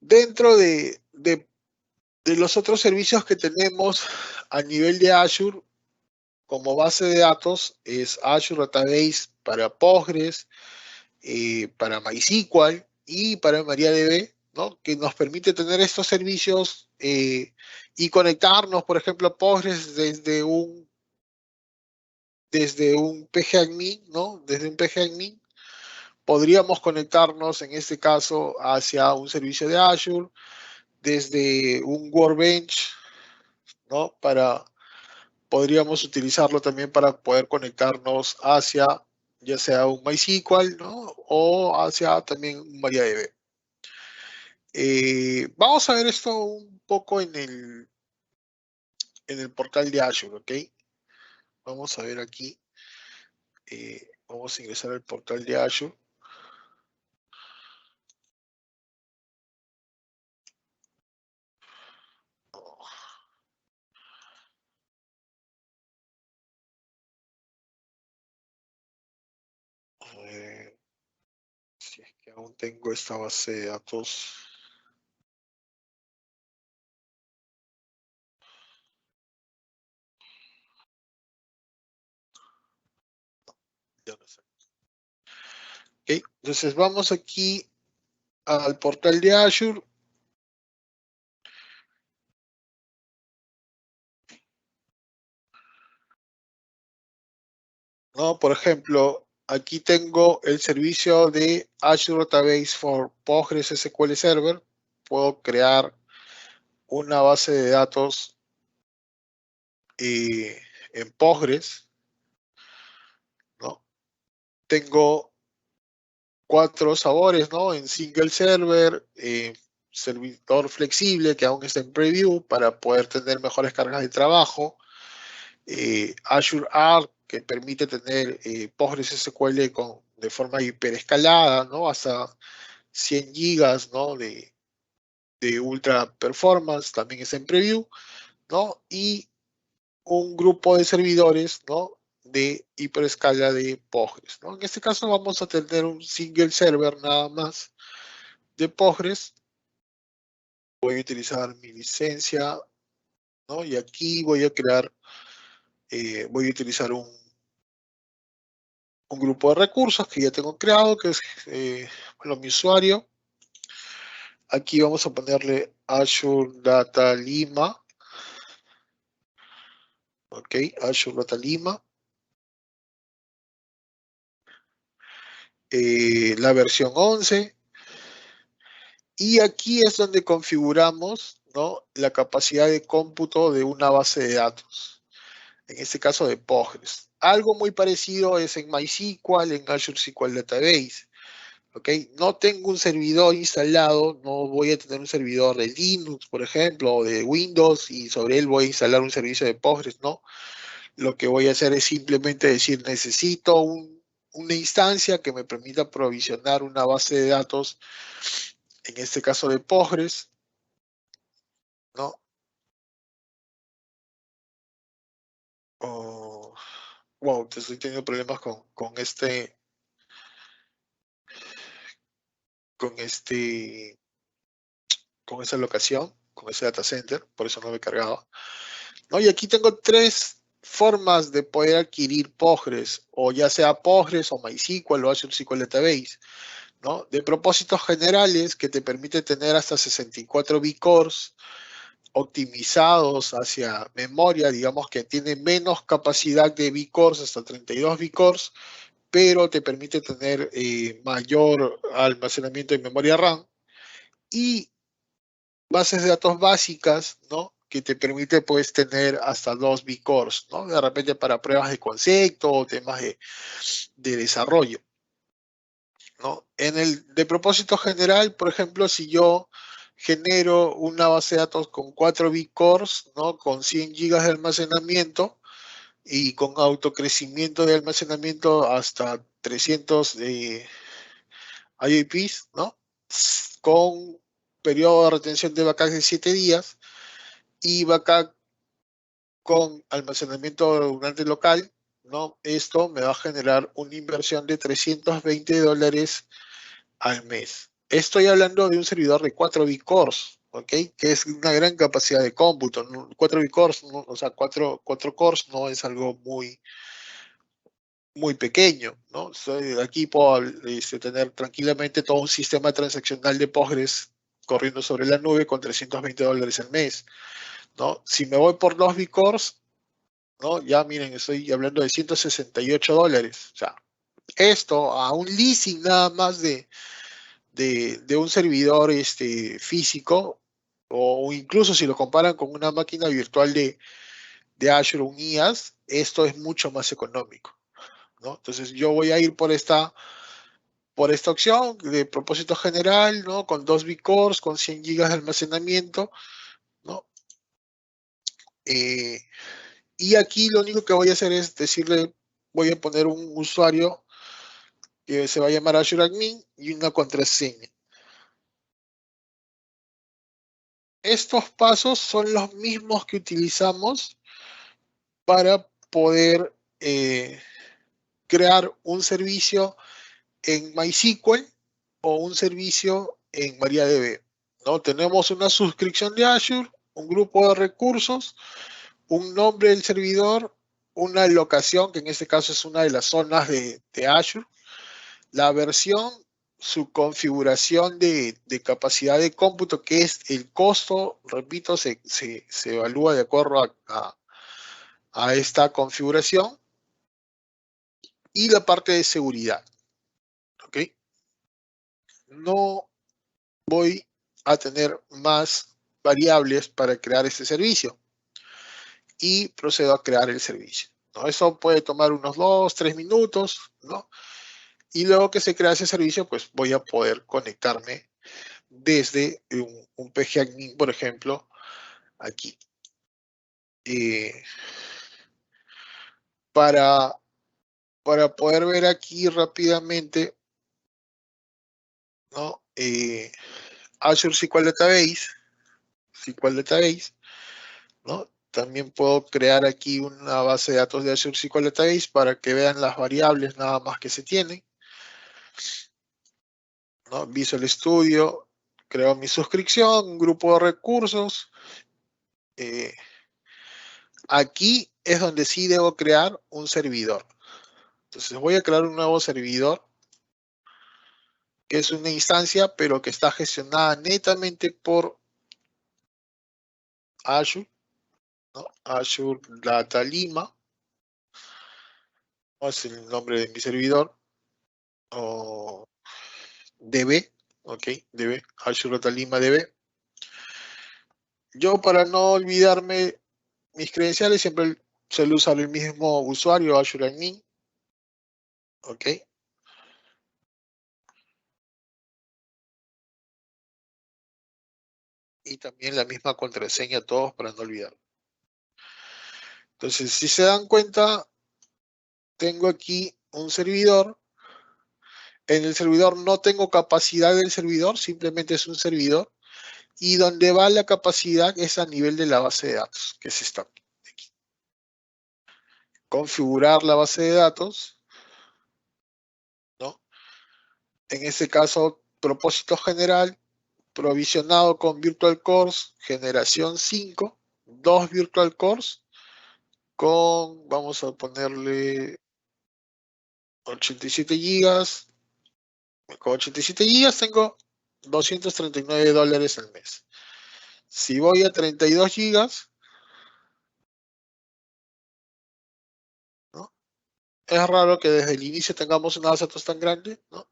Dentro de los otros servicios que tenemos a nivel de Azure, como base de datos, es Azure Database para Postgres, para MySQL y para MariaDB, ¿no? Que nos permite tener estos servicios y conectarnos, por ejemplo, a Postgres desde un PGAdmin, ¿no? Desde un PGAdmin podríamos conectarnos en este caso hacia un servicio de Azure, desde un Workbench, ¿no? Podríamos utilizarlo también para poder conectarnos hacia ya sea un MySQL, ¿no? O hacia también un MariaDB. Vamos a ver esto un poco en el portal de Azure, ¿ok? Vamos a ver aquí. Vamos a ingresar al portal de Azure. A ver si es que aún tengo esta base de datos. Ya no está. Ok, entonces vamos aquí al portal de Azure. ¿No? Por ejemplo, aquí tengo el servicio de Azure Database for Postgres SQL Server. Puedo crear una base de datos en Postgres, ¿no? Tengo 4 sabores, ¿no? En single server, servidor flexible que aún está en preview para poder tener mejores cargas de trabajo, Azure Arc que permite tener Postgres SQL de forma hiperescalada, ¿no? Hasta 100 gigas, ¿no? de ultra performance, también está en preview, ¿no? Y un grupo de servidores, ¿no? De hiperescala de Postgres, ¿no? En este caso vamos a tener un single server nada más de Postgres. Voy a utilizar mi licencia, ¿no? Y aquí voy a crear, voy a utilizar un grupo de recursos que ya tengo creado, que es, bueno, mi usuario. Aquí vamos a ponerle Azure Data Lima. Ok, Azure Data Lima. La versión 11. Y aquí es donde configuramos, ¿no? La capacidad de cómputo de una base de datos. En este caso de Postgres. Algo muy parecido es en MySQL, en Azure SQL Database. ¿ok? No tengo un servidor instalado, no voy a tener un servidor de Linux, por ejemplo, o de Windows, y sobre él voy a instalar un servicio de Postgres, ¿no? Lo que voy a hacer es simplemente decir, necesito una instancia que me permita provisionar una base de datos, en este caso de Postgres, ¿no? Oh, wow, te estoy teniendo problemas con este, con esa locación, con ese data center, por eso no me cargaba. ¿No? Y aquí tengo tres formas de poder adquirir Postgres, o ya sea Postgres o MySQL o Azure SQL Database, ¿no? De propósitos generales que te permite tener hasta 64 vCores optimizados hacia memoria, digamos que tiene menos capacidad de vCores, hasta 32 vCores, pero te permite tener mayor almacenamiento de memoria RAM, y bases de datos básicas, ¿no? Que te permite, pues, tener hasta 2 vCores, ¿no? De repente para pruebas de concepto o temas de desarrollo, ¿no? En el de propósito general, por ejemplo, si yo genero una base de datos con 4 vCores, ¿no? Con 100 gigas de almacenamiento y con autocrecimiento de almacenamiento hasta 300 IOPs, ¿no? Con periodo de retención de backup de 7 días y backup con almacenamiento redundante local, ¿no? Esto me va a generar una inversión de $320 al mes. Estoy hablando de un servidor de 4 vCores, ¿ok? Que es una gran capacidad de cómputo. 4 vCores, ¿no? O sea, 4 cores no es algo muy pequeño, ¿no? Aquí puedo tener tranquilamente todo un sistema transaccional de Postgres corriendo sobre la nube con $320 al mes, ¿no? Si me voy por 2 vCores, ¿no? Ya miren, estoy hablando de $168. O sea, esto a un leasing nada más de un servidor físico, o incluso si lo comparan con una máquina virtual de Azure, un IaaS, esto es mucho más económico, ¿no? Entonces yo voy a ir por esta opción de propósito general, ¿no? Con 2 vCores, con 100 gigas de almacenamiento, ¿no? Eh, y aquí lo único que voy a hacer es decirle, voy a poner un usuario que se va a llamar Azure Admin y una contraseña. Estos pasos son los mismos que utilizamos para poder crear un servicio en MySQL o un servicio en MariaDB, ¿no? Tenemos una suscripción de Azure, un grupo de recursos, un nombre del servidor, una locación, que en este caso es una de las zonas de Azure, la versión, su configuración de capacidad de cómputo, que es el costo, repito, se evalúa de acuerdo a esta configuración, y la parte de seguridad, ¿ok? No voy a tener más variables para crear este servicio y procedo a crear el servicio, ¿no? Eso puede tomar unos 2-3 minutos, ¿no? Y luego que se crea ese servicio, pues voy a poder conectarme desde un PGAdmin, por ejemplo, aquí. Para, para poder ver aquí rápidamente, ¿no? Azure SQL Database, ¿no? También puedo crear aquí una base de datos de Azure SQL Database para que vean las variables nada más que se tienen, ¿no? Visual Studio, creo mi suscripción, un grupo de recursos. Aquí es donde sí debo crear un servidor. Entonces voy a crear un nuevo servidor, que es una instancia, pero que está gestionada netamente por Azure, ¿no? Azure Data Lima, ¿no? Es el nombre de mi servidor, o DB, ok, DB, Azure Data Lima DB. Yo, para no olvidarme mis credenciales, siempre suelo usar el mismo usuario, Azure Admin, ok. y también la misma contraseña todos para no olvidar. Entonces, si se dan cuenta, tengo aquí un servidor. En el servidor no tengo capacidad del servidor, simplemente es un servidor. Y donde va la capacidad es a nivel de la base de datos, que es esta aquí. Configurar la base de datos, ¿no? En este caso, propósito general, provisionado con Virtual Cores, generación 5, 2 Virtual Cores, vamos a ponerle 87 gigas. Con 87 gigas tengo $239 al mes. Si voy a 32 gigas, ¿no? Es raro que desde el inicio tengamos una base de datos tan grande, ¿no?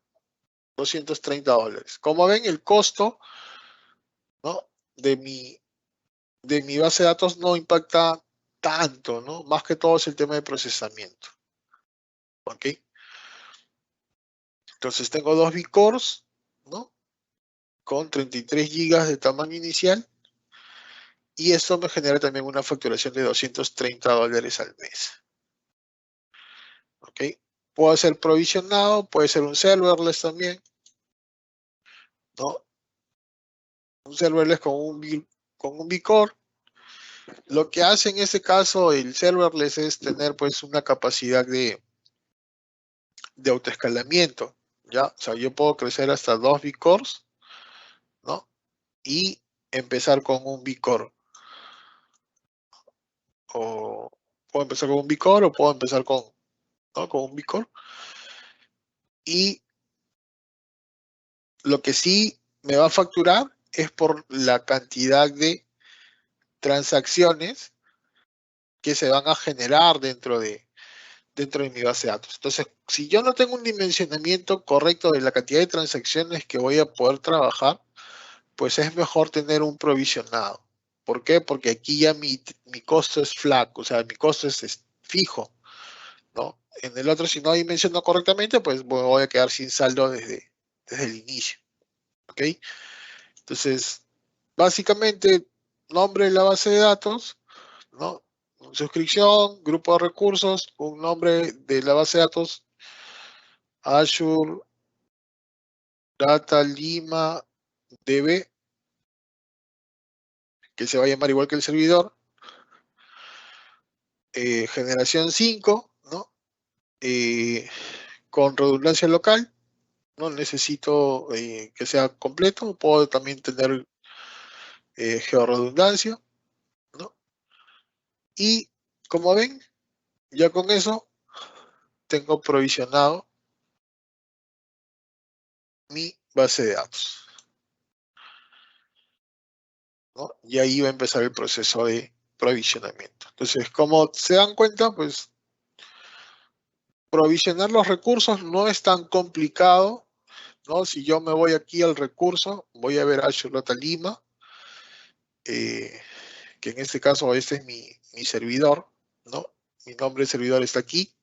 $230. Como ven, el costo, ¿no? de mi base de datos no impacta tanto, ¿no? Más que todo es el tema de procesamiento. ¿Ok? Entonces tengo 2 Vcores, ¿no? Con 33 gigas de tamaño inicial. Y esto me genera también una facturación de $230 al mes. ¿Ok? Puede ser provisionado, puede ser un serverless también, ¿no? Un serverless con un vCore. Lo que hace en este caso el serverless es tener pues una capacidad de autoescalamiento, ¿ya? O sea, yo puedo crecer hasta 2 vCores, ¿no? Y empezar con un vCore. O puedo empezar con un vCore o puedo empezar ¿no? con un vCore. Y lo que sí me va a facturar es por la cantidad de transacciones que se van a generar dentro de mi base de datos. Entonces, si yo no tengo un dimensionamiento correcto de la cantidad de transacciones que voy a poder trabajar, pues es mejor tener un provisionado. ¿Por qué? Porque aquí ya mi costo es flat, o sea, mi costo es fijo, ¿no? En el otro, si no dimensiono correctamente, pues voy a quedar sin saldo desde el inicio, ¿ok? Entonces, básicamente, nombre de la base de datos, ¿no? Suscripción, grupo de recursos, un nombre de la base de datos, Azure Data Lima DB, que se va a llamar igual que el servidor, generación 5, ¿no? Con redundancia local, no necesito que sea completo, puedo también tener georredundancia, ¿no? Y como ven, ya con eso tengo provisionado mi base de datos, ¿no? Y ahí va a empezar el proceso de provisionamiento. Entonces, como se dan cuenta, pues provisionar los recursos no es tan complicado, ¿no? Si yo me voy aquí al recurso, voy a ver Azure Data Lima, que en este caso este es mi servidor, ¿no? Mi nombre de servidor está aquí.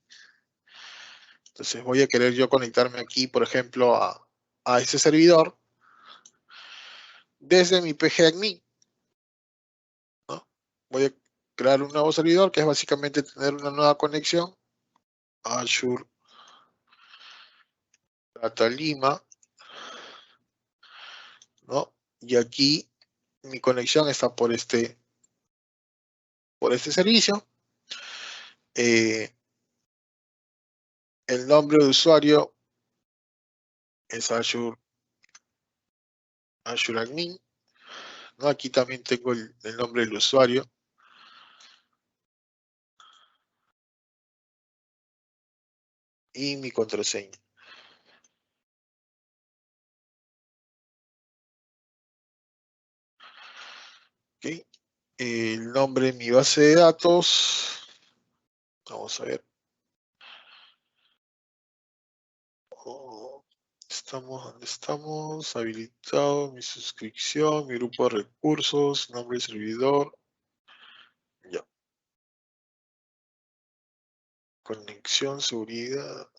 Entonces voy a querer yo conectarme aquí, por ejemplo, a ese servidor desde mi PGAdmin, ¿no? Voy a crear un nuevo servidor que es básicamente tener una nueva conexión. Azure Data Lima, ¿no? Y aquí mi conexión está por este servicio. El nombre de usuario es Azure Admin, ¿no? Aquí también tengo el nombre del usuario. Y mi contraseña. ¿Ok? El nombre de mi base de datos. Vamos a ver. Estamos donde estamos. Habilitado. Mi suscripción. Mi grupo de recursos. Nombre de servidor. Ya. Conexión, seguridad.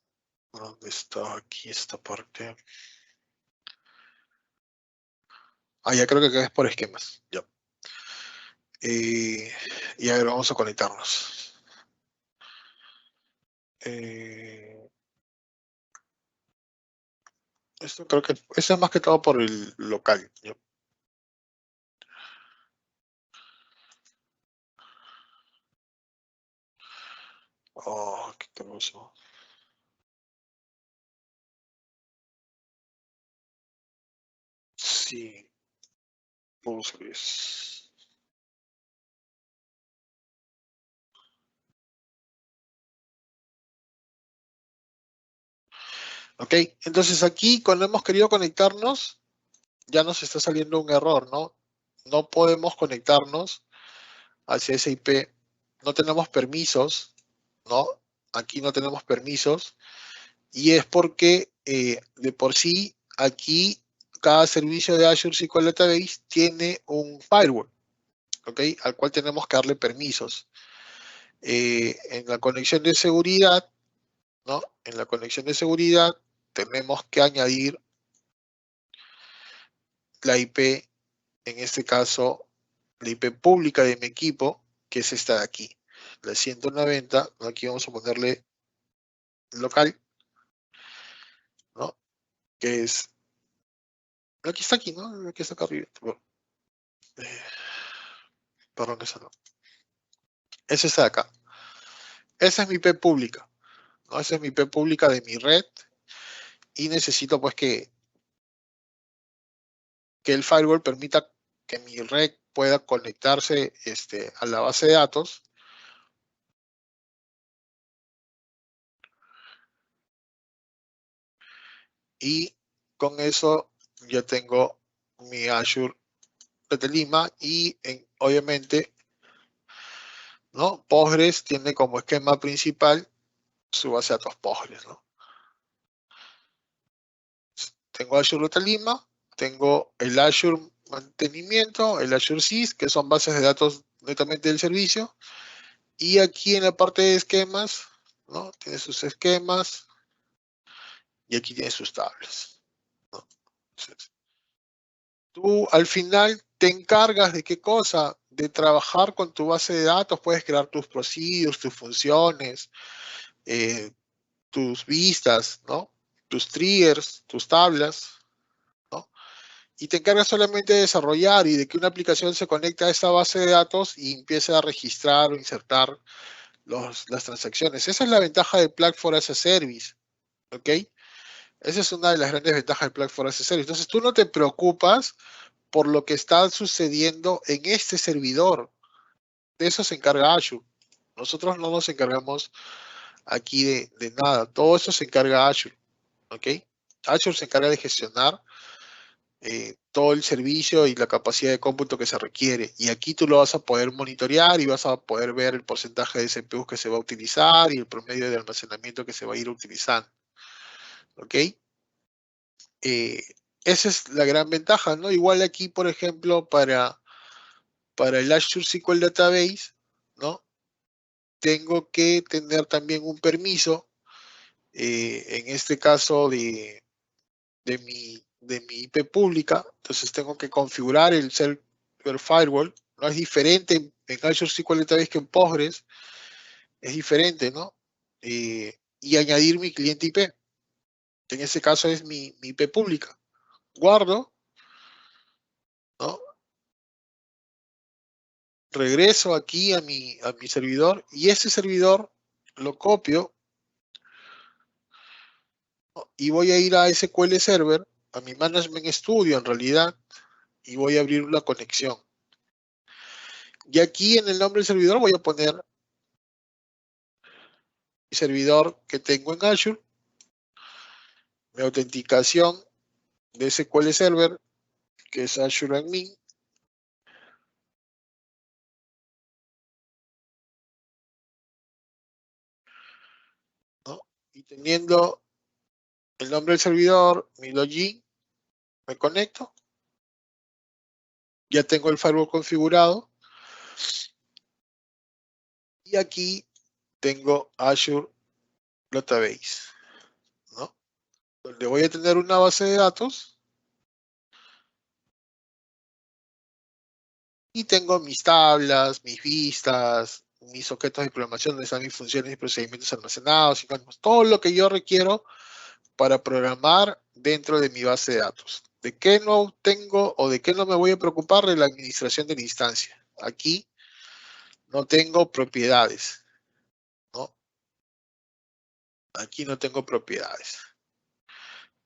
¿Dónde está aquí esta parte? Ah, ya creo que acá es por esquemas. Ya. Y a ver, vamos a conectarnos. Esto creo que eso es más que todo por el local. ¿Ya? Oh, qué hermoso. Sí, Postgres. Ok, entonces aquí cuando hemos querido conectarnos, ya nos está saliendo un error, ¿no? No podemos conectarnos hacia esa IP. No tenemos permisos, ¿no? Aquí no tenemos permisos. Y es porque de por sí aquí cada servicio de Azure SQL Database tiene un firewall, ¿ok? Al cual tenemos que darle permisos. En la conexión de seguridad, ¿no? En la conexión de seguridad tenemos que añadir la IP, en este caso, la IP pública de mi equipo, que es esta de aquí, la 190, ¿no? Aquí vamos a ponerle local, ¿no? Que es, aquí está aquí, ¿no? Aquí está acá arriba. Eh, perdón, esa no. Es esta de acá. Esa es mi IP pública, ¿no? Esa es mi IP pública de mi red y necesito pues que el firewall permita que mi red pueda conectarse a la base de datos. Y con eso ya tengo mi Azure de Lima y obviamente, ¿no? Postgres tiene como esquema principal su base de datos Postgres, ¿no? Tengo Azure de Lima, tengo el Azure Mantenimiento, el Azure SIS, que son bases de datos netamente del servicio. Y aquí en la parte de esquemas, ¿no? Tiene sus esquemas y aquí tiene sus tablas, ¿no? Entonces, tú al final te encargas de qué cosa, de trabajar con tu base de datos, puedes crear tus procedures, tus funciones, eh, tus vistas, ¿no? Tus triggers, tus tablas, ¿no? Y te encargas solamente de desarrollar y de que una aplicación se conecte a esa base de datos y empiece a registrar o insertar las transacciones. Esa es la ventaja de Platform as a Service, ¿ok? Esa es una de las grandes ventajas de Platform as a Service. Entonces tú no te preocupas por lo que está sucediendo en este servidor. De eso se encarga Azure. Nosotros no nos encargamos aquí de nada. Todo eso se encarga Azure, ¿ok? Azure se encarga de gestionar todo el servicio y la capacidad de cómputo que se requiere. Y aquí tú lo vas a poder monitorear y vas a poder ver el porcentaje de CPUs que se va a utilizar y el promedio de almacenamiento que se va a ir utilizando. ¿Ok? Eh, esa es la gran ventaja, ¿no? Igual aquí, por ejemplo, para el Azure SQL Database, ¿no? Tengo que tener también un permiso, en este caso de mi IP pública, entonces tengo que configurar el server firewall, ¿no? Es diferente en Azure SQL Database que en Postgres, es diferente, ¿no? Y añadir mi cliente IP, en este caso es mi IP pública. Guardo, ¿no? Regreso aquí a mi servidor y ese servidor lo copio, ¿no? Y voy a ir a SQL Server, a mi Management Studio en realidad, y voy a abrir la conexión. Y aquí en el nombre del servidor voy a poner mi servidor que tengo en Azure, mi autenticación de SQL Server, que es Azure Admin, ¿no? Y teniendo el nombre del servidor, mi login, me conecto, ya tengo el firewall configurado y aquí tengo Azure Database, ¿no? Donde voy a tener una base de datos Y tengo mis tablas, mis vistas, mis objetos de programación donde están mis funciones y procedimientos almacenados, sinónimos, todo lo que yo requiero para programar dentro de mi base de datos. ¿De qué no tengo o de qué no me voy a preocupar? De la administración de la instancia. Aquí no tengo propiedades, ¿no? Aquí no tengo propiedades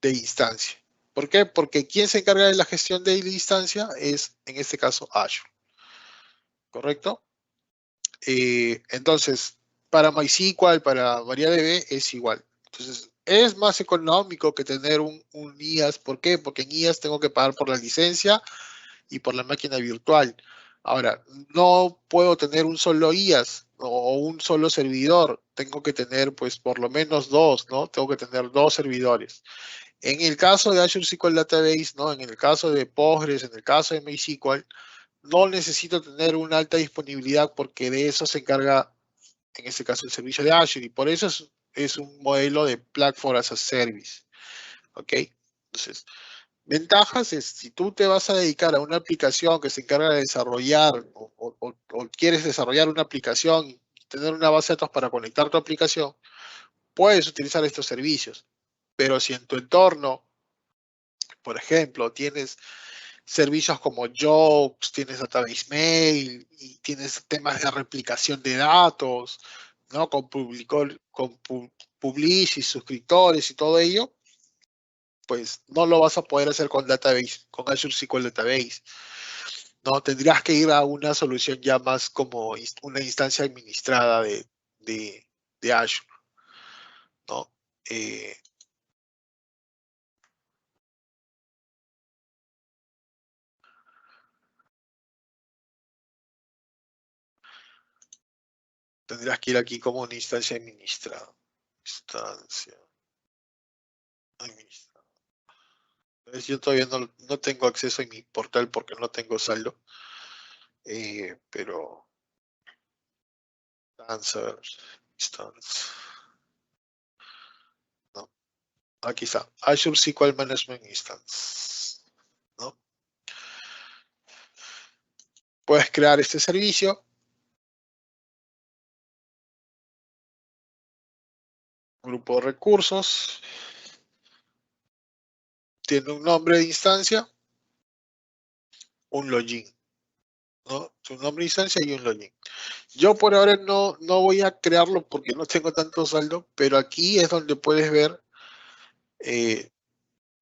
de instancia. ¿Por qué? Porque quien se encarga de la gestión de la instancia es, en este caso, Azure. ¿Correcto? Entonces, para MySQL, para MariaDB es igual. Entonces, es más económico que tener un IaaS. ¿Por qué? Porque en IaaS tengo que pagar por la licencia y por la máquina virtual. Ahora, no puedo tener un solo IaaS o un solo servidor. Tengo que tener, pues, por lo menos dos, ¿no? Tengo que tener dos servidores. En el caso de Azure SQL Database, ¿no? En el caso de Postgres, en el caso de MySQL, no necesito tener una alta disponibilidad porque de eso se encarga, en este caso, el servicio de Azure, y por eso es un modelo de Platform as a Service. ¿Ok? Entonces, ventajas es, si tú te vas a dedicar a una aplicación que se encarga de desarrollar o quieres desarrollar una aplicación y tener una base de datos para conectar tu aplicación, puedes utilizar estos servicios. Pero si en tu entorno, por ejemplo, tienes servicios como Jobs, tienes Database Mail y tienes temas de replicación de datos, ¿no? Con Publish y suscriptores y todo ello, pues no lo vas a poder hacer con Database, con Azure SQL Database. No, tendrías que ir a una solución ya más como una instancia administrada de Azure, ¿no? Eh, Tendrías que ir aquí como una instancia administrada. Instancia administrada. Yo todavía no tengo acceso a mi portal porque no tengo saldo. Pero Dancer, Instance. No, aquí está. Azure SQL Management Instance. ¿No? Puedes crear este servicio. Grupo de recursos. Tiene un nombre de instancia. Un login. ¿No? Su nombre de instancia y un login. Yo por ahora no voy a crearlo porque no tengo tanto saldo, pero aquí es donde puedes ver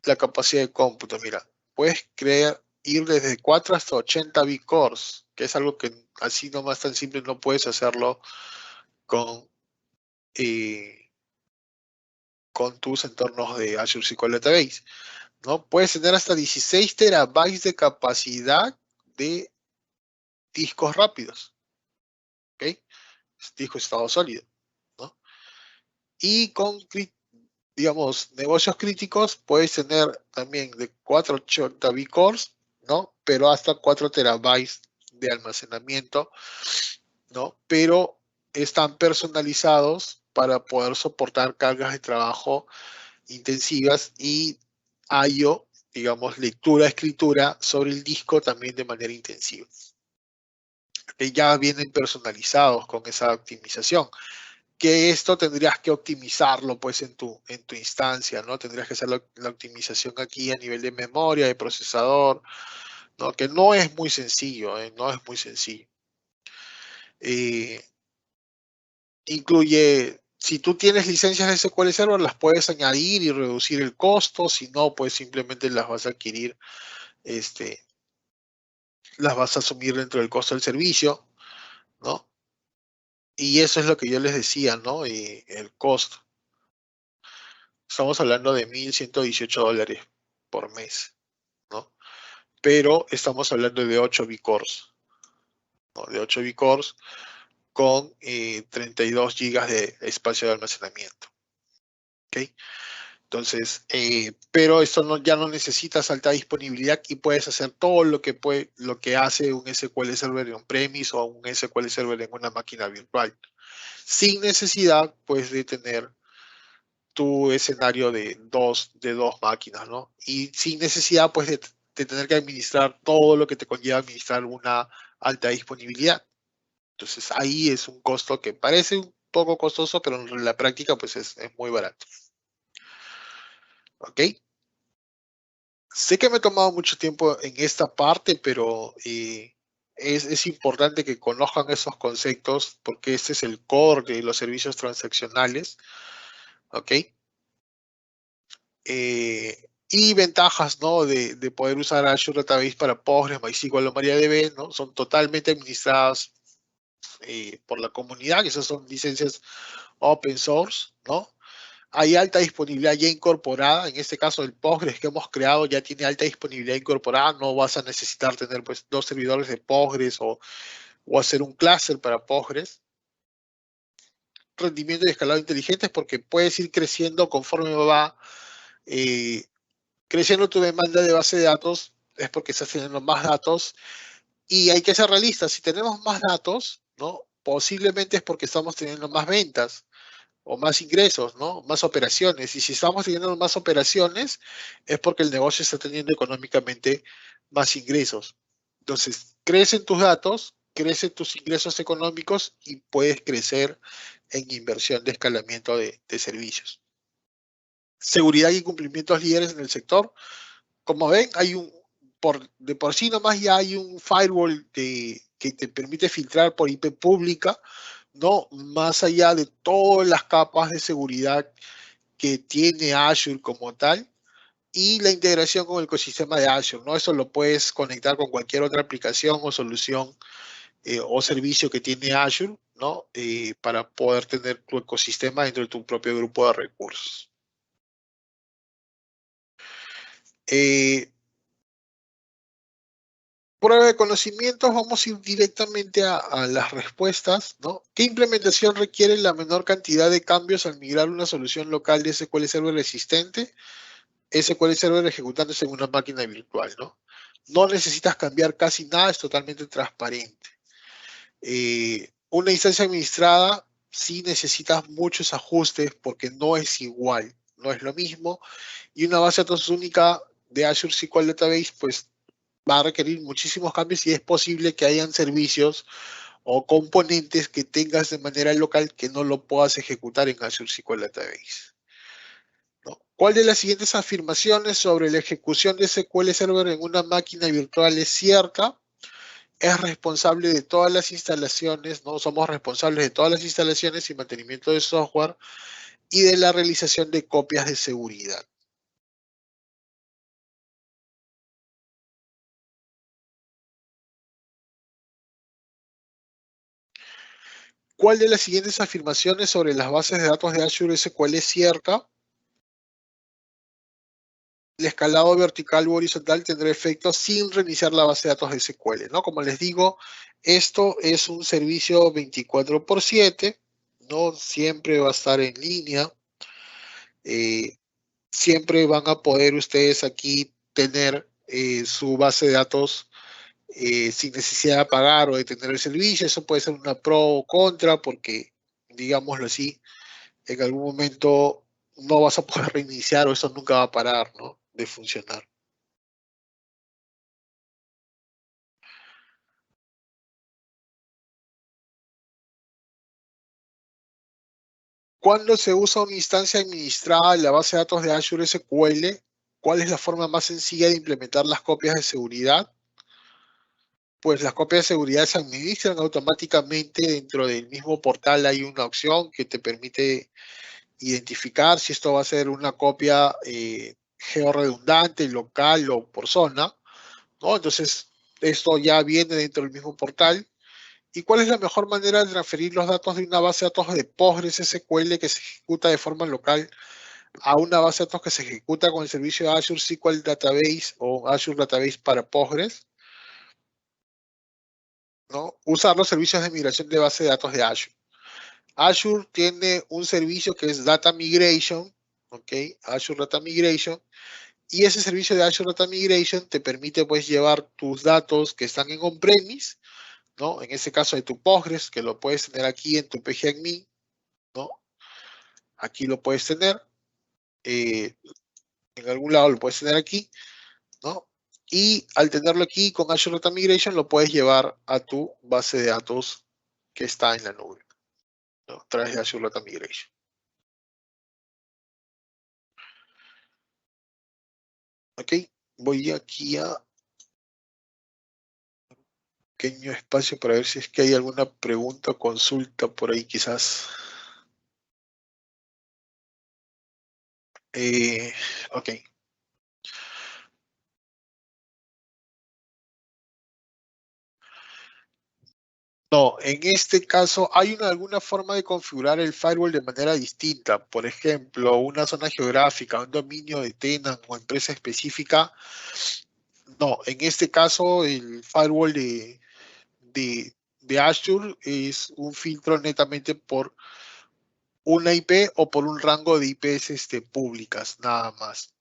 la capacidad de cómputo. Mira, puedes ir desde 4 hasta 80 bitcores, que es algo que así nomás tan simple no puedes hacerlo con, eh, con tus entornos de Azure SQL Database, ¿no? Puedes tener hasta 16 terabytes de capacidad de discos rápidos, ¿ok? Disco estado sólido, ¿no? Y con, digamos, negocios críticos, puedes tener también de 4 a 80 bitcores, ¿no? Pero hasta 4 terabytes de almacenamiento, ¿no? Pero están personalizados para poder soportar cargas de trabajo intensivas y I/O, digamos, lectura, escritura sobre el disco también de manera intensiva. Que ya vienen personalizados con esa optimización. Que esto tendrías que optimizarlo pues en tu instancia, ¿no? Tendrías que hacer la optimización aquí a nivel de memoria, de procesador, ¿no? Que no es muy sencillo, no es muy sencillo. Incluye, si tú tienes licencias de SQL Server, las puedes añadir y reducir el costo, si no, pues simplemente las vas a adquirir, las vas a asumir dentro del costo del servicio, ¿no? Y eso es lo que yo les decía, ¿no? Y el costo. Estamos hablando de $1,118 por mes, ¿no? Pero estamos hablando de 8 bcores, ¿no? De 8 bcores con 32 gigas de espacio de almacenamiento. ¿Ok? Entonces, pero esto ya no necesitas alta disponibilidad y puedes hacer todo lo que hace un SQL Server en on-premise o un SQL Server en una máquina virtual, sin necesidad, pues, de tener tu escenario de dos máquinas, ¿no? Y sin necesidad, pues, de tener que administrar todo lo que te conlleva administrar una alta disponibilidad. Entonces ahí es un costo que parece un poco costoso, pero en la práctica pues es muy barato. ¿Ok? Sé que me he tomado mucho tiempo en esta parte, pero es importante que conozcan esos conceptos porque este es el core de los servicios transaccionales. ¿Ok? Y ventajas, ¿no? de poder usar Azure Database para Postgres, MySQL o MariaDB, ¿no? Son totalmente administradas por la comunidad, que esas son licencias open source, ¿no? Hay alta disponibilidad ya incorporada. En este caso, el Postgres que hemos creado ya tiene alta disponibilidad incorporada. No vas a necesitar tener pues 2 servidores de Postgres o hacer un cluster para Postgres. Rendimiento y escalado inteligentes porque puedes ir creciendo conforme va creciendo tu demanda de base de datos. Es porque estás teniendo más datos y hay que ser realistas. Si tenemos más datos, ¿no? Posiblemente es porque estamos teniendo más ventas o más ingresos, ¿no? Más operaciones. Y si estamos teniendo más operaciones, es porque el negocio está teniendo económicamente más ingresos. Entonces, crecen tus datos, crecen tus ingresos económicos y puedes crecer en inversión de escalamiento de servicios. Seguridad y cumplimientos líderes en el sector. Como ven, hay de por sí nomás ya hay un firewall que te permite filtrar por IP pública, ¿no? Más allá de todas las capas de seguridad que tiene Azure como tal y la integración con el ecosistema de Azure, ¿no? Eso lo puedes conectar con cualquier otra aplicación o solución o servicio que tiene Azure, ¿no? Para poder tener tu ecosistema dentro de tu propio grupo de recursos. Prueba de conocimientos, vamos a ir directamente a las respuestas, ¿no? ¿Qué implementación requiere la menor cantidad de cambios al migrar una solución local de SQL Server existente? SQL Server ejecutándose en una máquina virtual, ¿no? No necesitas cambiar casi nada, es totalmente transparente. Una instancia administrada sí necesitas muchos ajustes porque no es igual, no es lo mismo. Y una base de datos única de Azure SQL Database, pues va a requerir muchísimos cambios y es posible que hayan servicios o componentes que tengas de manera local que no lo puedas ejecutar en Azure SQL Database, ¿no? ¿Cuál de las siguientes afirmaciones sobre la ejecución de SQL Server en una máquina virtual es cierta? Es responsable de todas las instalaciones, ¿no? Somos responsables de todas las instalaciones y mantenimiento de software y de la realización de copias de seguridad. ¿Cuál de las siguientes afirmaciones sobre las bases de datos de Azure SQL es cierta? El escalado vertical u horizontal tendrá efecto sin reiniciar la base de datos de SQL, ¿no? Como les digo, esto es un servicio 24/7, no siempre va a estar en línea. Siempre van a poder ustedes aquí tener su base de datos sin necesidad de pagar o de tener el servicio. Eso puede ser una pro o contra porque, digámoslo así, en algún momento no vas a poder reiniciar o eso nunca va a parar, ¿no? De funcionar. Cuando se usa una instancia administrada en la base de datos de Azure SQL, ¿cuál es la forma más sencilla de implementar las copias de seguridad? Pues las copias de seguridad se administran automáticamente dentro del mismo portal. Hay una opción que te permite identificar si esto va a ser una copia georredundante, local o por zona, ¿no? Entonces, esto ya viene dentro del mismo portal. ¿Y cuál es la mejor manera de transferir los datos de una base de datos de Postgres SQL que se ejecuta de forma local a una base de datos que se ejecuta con el servicio de Azure SQL Database o Azure Database para Postgres? ¿No? Usar los servicios de migración de base de datos de Azure. Azure tiene un servicio que es Data Migration, ¿ok? Azure Data Migration. Y ese servicio de Azure Data Migration te permite pues llevar tus datos que están en on-premise, ¿no? En ese caso de tu Postgres, que lo puedes tener aquí en tu PGAdmin, ¿no? Aquí lo puedes tener. En algún lado lo puedes tener aquí, ¿no? Y al tenerlo aquí con Azure Data Migration, lo puedes llevar a tu base de datos que está en la nube, ¿no? A través de Azure Data Migration. Ok, voy aquí a pequeño espacio para ver si es que hay alguna pregunta o consulta por ahí quizás. Ok. No, en este caso hay alguna forma de configurar el firewall de manera distinta. Por ejemplo, una zona geográfica, un dominio de tenant o empresa específica. No, en este caso el firewall de Azure es un filtro netamente por una IP o por un rango de IPs públicas, nada más.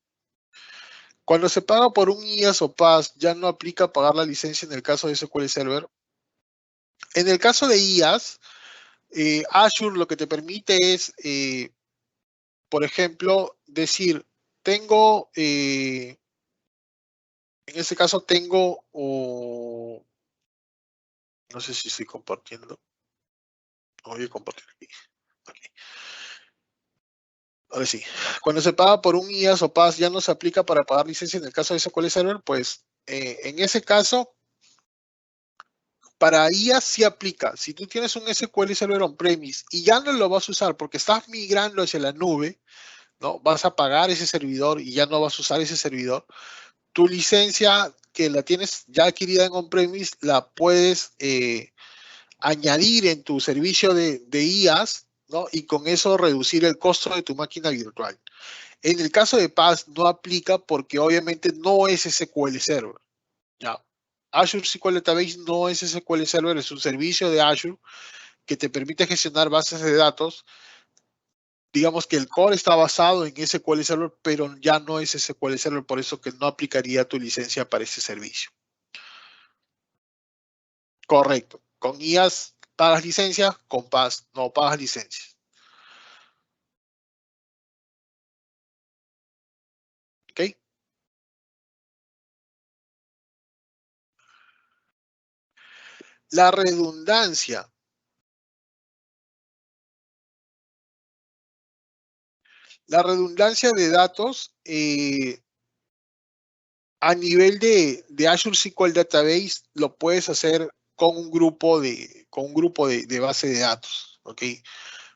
Cuando se paga por un IaaS o PaaS, ya no aplica pagar la licencia en el caso de SQL Server. En el caso de IaaS, Azure lo que te permite es, por ejemplo, decir, tengo, en este caso tengo, no sé si estoy compartiendo. Voy a compartir aquí. Okay. Ahora sí. Cuando se paga por un IaaS o PaaS, ya no se aplica para pagar licencia en el caso de SQL Server, pues en ese caso, para IaaS sí aplica. Si tú tienes un SQL Server on-premise y ya no lo vas a usar porque estás migrando hacia la nube, ¿no? Vas a pagar ese servidor y ya no vas a usar ese servidor. Tu licencia que la tienes ya adquirida en on-premise la puedes añadir en tu servicio de IaaS, ¿no? Y con eso reducir el costo de tu máquina virtual. En el caso de PaaS no aplica porque obviamente no es SQL Server. ¿Ya? Azure SQL Database no es SQL Server, es un servicio de Azure que te permite gestionar bases de datos. Digamos que el core está basado en SQL Server, pero ya no es SQL Server, por eso que no aplicaría tu licencia para ese servicio. Correcto. Con IaaS pagas licencia, con PaaS no pagas licencia. ¿Ok? La redundancia. La redundancia de datos a nivel de Azure SQL Database lo puedes hacer con un grupo de base de datos, ¿ok?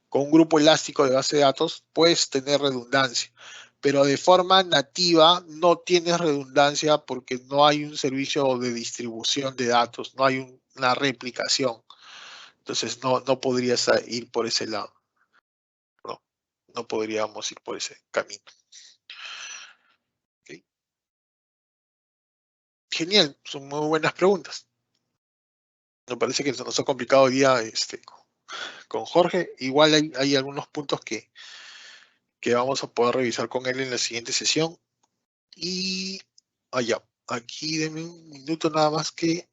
Con un grupo elástico de base de datos puedes tener redundancia, pero de forma nativa no tienes redundancia porque no hay un servicio de distribución de datos, no hay una replicación. Entonces no podrías ir por ese lado. No podríamos ir por ese camino. ¿Okay? Genial, son muy buenas preguntas. Me parece que se nos ha complicado hoy día con Jorge. Igual hay algunos puntos que vamos a poder revisar con él en la siguiente sesión. Y allá, aquí denme un minuto nada más que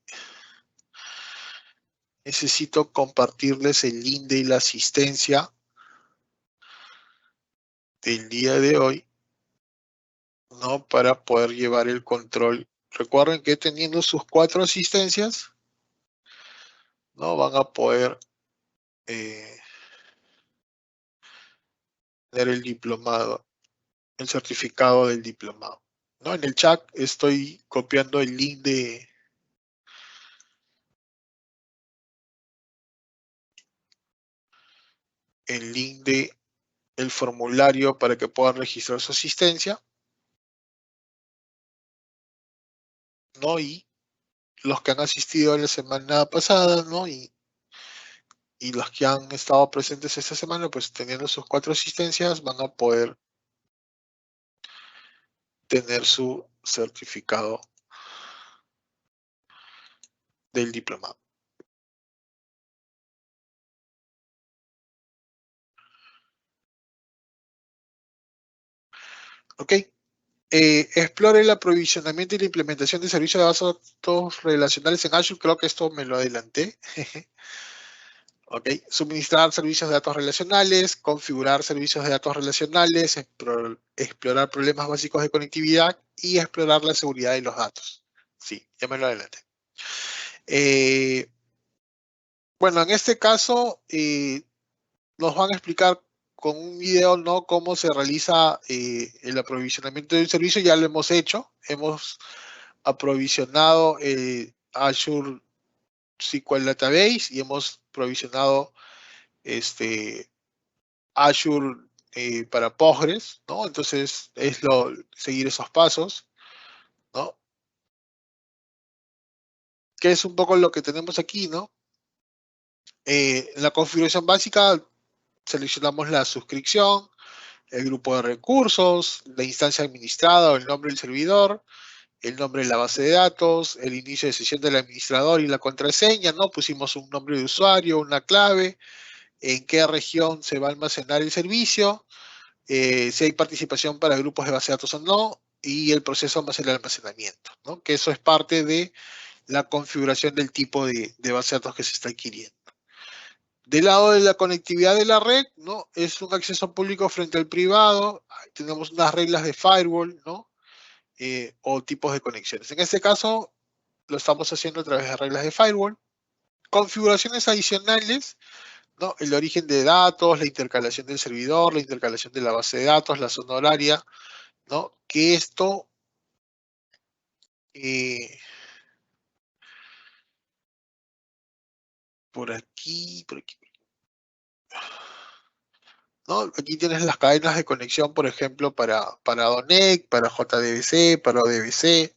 necesito compartirles el link de la asistencia del día de hoy, ¿no? Para poder llevar el control. Recuerden que teniendo sus 4 asistencias, ¿no? Van a poder tener el diplomado, el certificado del diplomado, ¿no? En el chat estoy copiando el link de el formulario para que puedan registrar su asistencia, ¿no? Y los que han asistido la semana pasada, ¿no? Y los que han estado presentes esta semana, pues teniendo sus 4 asistencias, van a poder tener su certificado del diplomado. ¿Ok? Explore el aprovisionamiento y la implementación de servicios de base de datos relacionales en Azure. Creo que esto me lo adelanté. ¿Ok? Suministrar servicios de datos relacionales, configurar servicios de datos relacionales, explorar problemas básicos de conectividad y explorar la seguridad de los datos. Sí, ya me lo adelanté. Bueno, en este caso nos van a explicar con un video, ¿no?, cómo se realiza el aprovisionamiento de un servicio. Ya lo hemos hecho. Hemos aprovisionado Azure SQL Database y hemos provisionado Azure para Postgres, ¿no? Entonces es seguir esos pasos, ¿no? Que es un poco lo que tenemos aquí, ¿no? En la configuración básica seleccionamos la suscripción, el grupo de recursos, la instancia administrada o el nombre del servidor, el nombre de la base de datos, el inicio de sesión del administrador y la contraseña, ¿no? Pusimos un nombre de usuario, una clave, en qué región se va a almacenar el servicio, si hay participación para grupos de base de datos o no, y el proceso más el almacenamiento, ¿no? Que eso es parte de la configuración del tipo de base de datos que se está adquiriendo. Del lado de la conectividad de la red, ¿no? Es un acceso público frente al privado. Tenemos unas reglas de firewall, ¿no? O tipos de conexiones. En este caso, lo estamos haciendo a través de reglas de firewall. Configuraciones adicionales, ¿no? El origen de datos, la intercalación del servidor, la intercalación de la base de datos, la zona horaria, ¿no? Que esto por aquí, ¿no? Aquí tienes las cadenas de conexión, por ejemplo, para DONEC, para JDBC, para ODBC,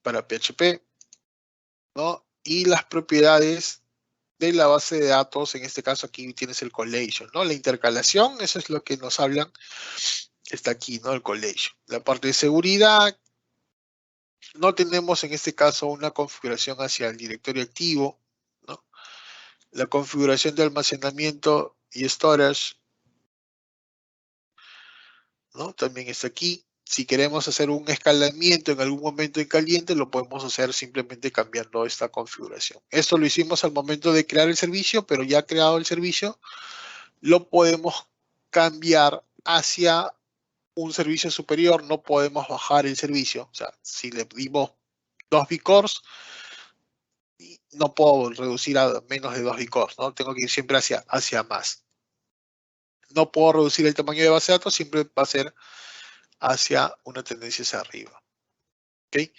para PHP, ¿no? Y las propiedades de la base de datos, en este caso aquí tienes el collation, ¿no? La intercalación, eso es lo que nos hablan, está aquí, ¿no? El collation. La parte de seguridad, no tenemos en este caso una configuración hacia el directorio activo, ¿no? La configuración de almacenamiento y storage, ¿no? También está aquí. Si queremos hacer un escalamiento en algún momento en caliente, lo podemos hacer simplemente cambiando esta configuración. Esto lo hicimos al momento de crear el servicio, pero ya creado el servicio, lo podemos cambiar hacia un servicio superior. No podemos bajar el servicio. O sea, si le dimos 2 vCores, no puedo reducir a menos de 2 vCores, ¿no? Tengo que ir siempre hacia más. No puedo reducir el tamaño de base de datos, siempre va a ser hacia una tendencia hacia arriba. ¿Ok?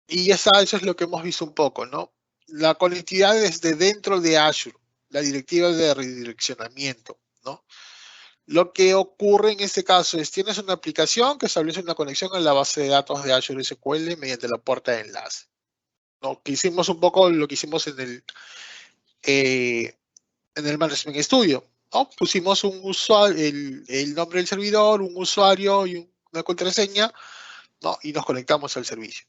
Y ya está, eso es lo que hemos visto un poco, ¿no? La conectividad desde dentro de Azure, la directiva de redireccionamiento, ¿no? Lo que ocurre en este caso es, tienes una aplicación que establece una conexión a la base de datos de Azure SQL mediante la puerta de enlace, ¿no? Que hicimos un poco lo que hicimos en el Management Studio, ¿no? Pusimos un usuario, el nombre del servidor, un usuario y una contraseña, ¿no? Y nos conectamos al servicio.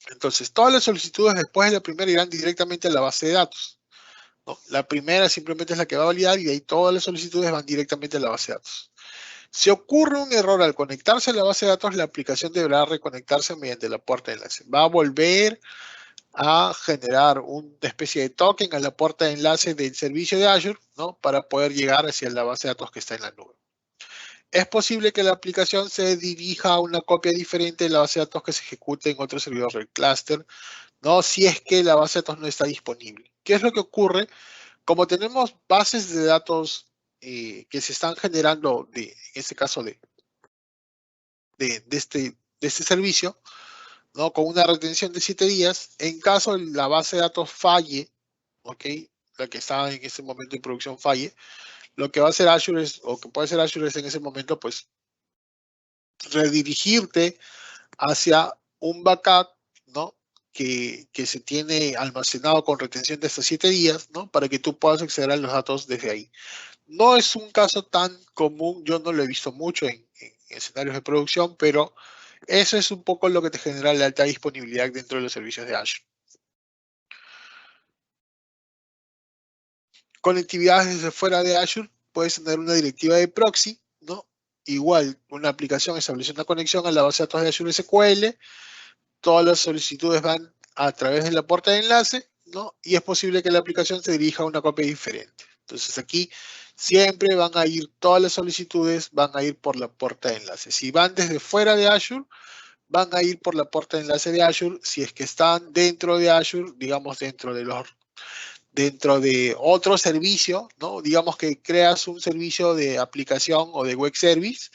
Entonces, todas las solicitudes después de la primera irán directamente a la base de datos, ¿no? La primera simplemente es la que va a validar y de ahí todas las solicitudes van directamente a la base de datos. Si ocurre un error al conectarse a la base de datos, la aplicación deberá reconectarse mediante la puerta de enlace. Va a volver a generar una especie de token a la puerta de enlace del servicio de Azure, ¿no? Para poder llegar hacia la base de datos que está en la nube. Es posible que la aplicación se dirija a una copia diferente de la base de datos que se ejecute en otro servidor del clúster, ¿no? Si es que la base de datos no está disponible. ¿Qué es lo que ocurre? Como tenemos bases de datos que se están generando, en este caso de este servicio, ¿no? Con una retención de 7 días, en caso la base de datos falle, ¿ok? La que está en ese momento en producción falle, lo que va a hacer Azure es, o que puede hacer Azure es en ese momento, pues, redirigirte hacia un backup, ¿no? Que se tiene almacenado con retención de hasta 7 días, ¿no? Para que tú puedas acceder a los datos desde ahí. No es un caso tan común, yo no lo he visto mucho en escenarios de producción, pero eso es un poco lo que te genera la alta disponibilidad dentro de los servicios de Azure. Conectividad desde fuera de Azure, puedes tener una directiva de proxy, ¿no? Igual, una aplicación establece una conexión a la base de datos de Azure SQL, todas las solicitudes van a través de la puerta de enlace, ¿no? Y es posible que la aplicación se dirija a una copia diferente. Entonces aquí siempre van a ir, todas las solicitudes van a ir por la puerta de enlace. Si van desde fuera de Azure, van a ir por la puerta de enlace de Azure. Si es que están dentro de Azure, digamos dentro de otro servicio, ¿no? Digamos que creas un servicio de aplicación o de web service,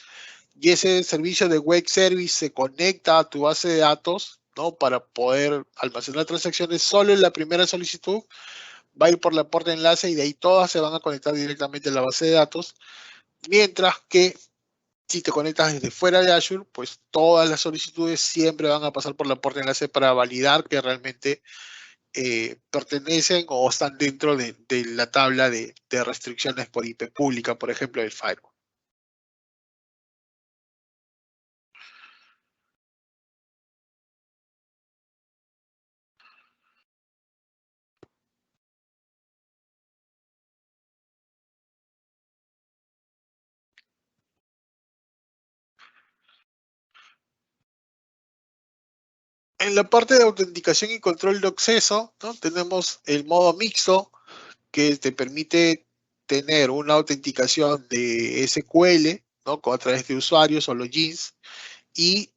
y ese servicio de web service se conecta a tu base de datos, ¿no? Para poder almacenar transacciones solo en la primera solicitud, va a ir por la puerta de enlace y de ahí todas se van a conectar directamente a la base de datos, mientras que si te conectas desde fuera de Azure, pues todas las solicitudes siempre van a pasar por la puerta de enlace para validar que realmente pertenecen o están dentro de la tabla de restricciones por IP pública, por ejemplo, del firewall. En la parte de autenticación y control de acceso, ¿no? Tenemos el modo mixto, que te permite tener una autenticación de SQL, ¿no? A través de usuarios o logins, y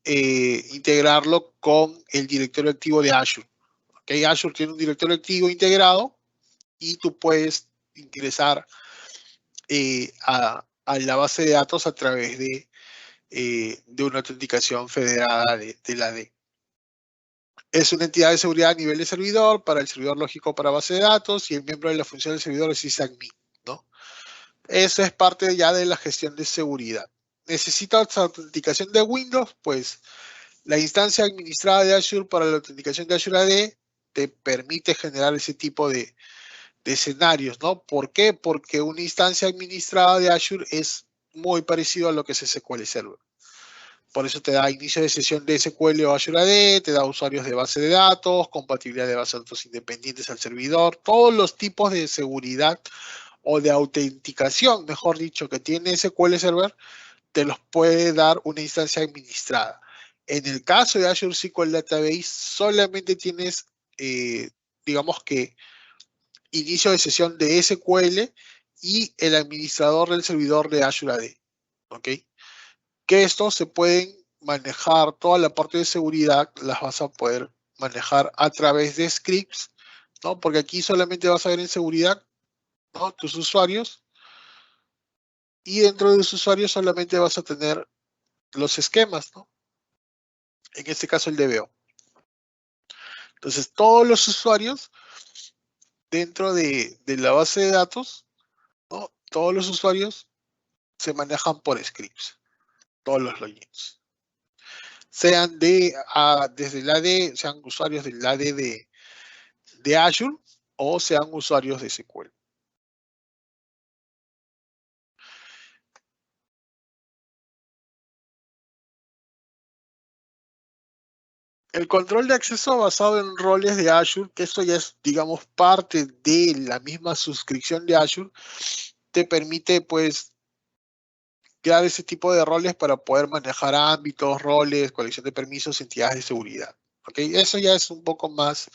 integrarlo con el directorio activo de Azure. ¿Okay? Azure tiene un directorio activo integrado y tú puedes ingresar a la base de datos a través de una autenticación federada de la AD. Es una entidad de seguridad a nivel de servidor para el servidor lógico para base de datos, y el miembro de la función del servidor es sysadmin, ¿no? Eso es parte ya de la gestión de seguridad. ¿Necesitas autenticación de Windows? Pues la instancia administrada de Azure para la autenticación de Azure AD te permite generar ese tipo de escenarios, ¿no? ¿Por qué? Porque una instancia administrada de Azure es muy parecido a lo que es SQL Server. Por eso te da inicio de sesión de SQL o Azure AD, te da usuarios de base de datos, compatibilidad de base de datos independientes al servidor, todos los tipos de seguridad o de autenticación, mejor dicho, que tiene SQL Server, te los puede dar una instancia administrada. En el caso de Azure SQL Database, solamente tienes, digamos que, inicio de sesión de SQL y el administrador del servidor de Azure AD. ¿Ok? Que estos se pueden manejar, toda la parte de seguridad las vas a poder manejar a través de scripts, ¿no? Porque aquí solamente vas a ver en seguridad, ¿no? Tus usuarios, y dentro de los usuarios solamente vas a tener los esquemas, ¿no? En este caso el DBO. Entonces, todos los usuarios dentro de la base de datos, ¿no? Todos los usuarios se manejan por scripts, todos los logins. Sean desde el AD, sean usuarios del AD de Azure o sean usuarios de SQL. El control de acceso basado en roles de Azure, que eso ya es, digamos, parte de la misma suscripción de Azure, te permite, pues, crear ese tipo de roles para poder manejar ámbitos, roles, colección de permisos, entidades de seguridad. ¿Okay? Eso ya es un poco más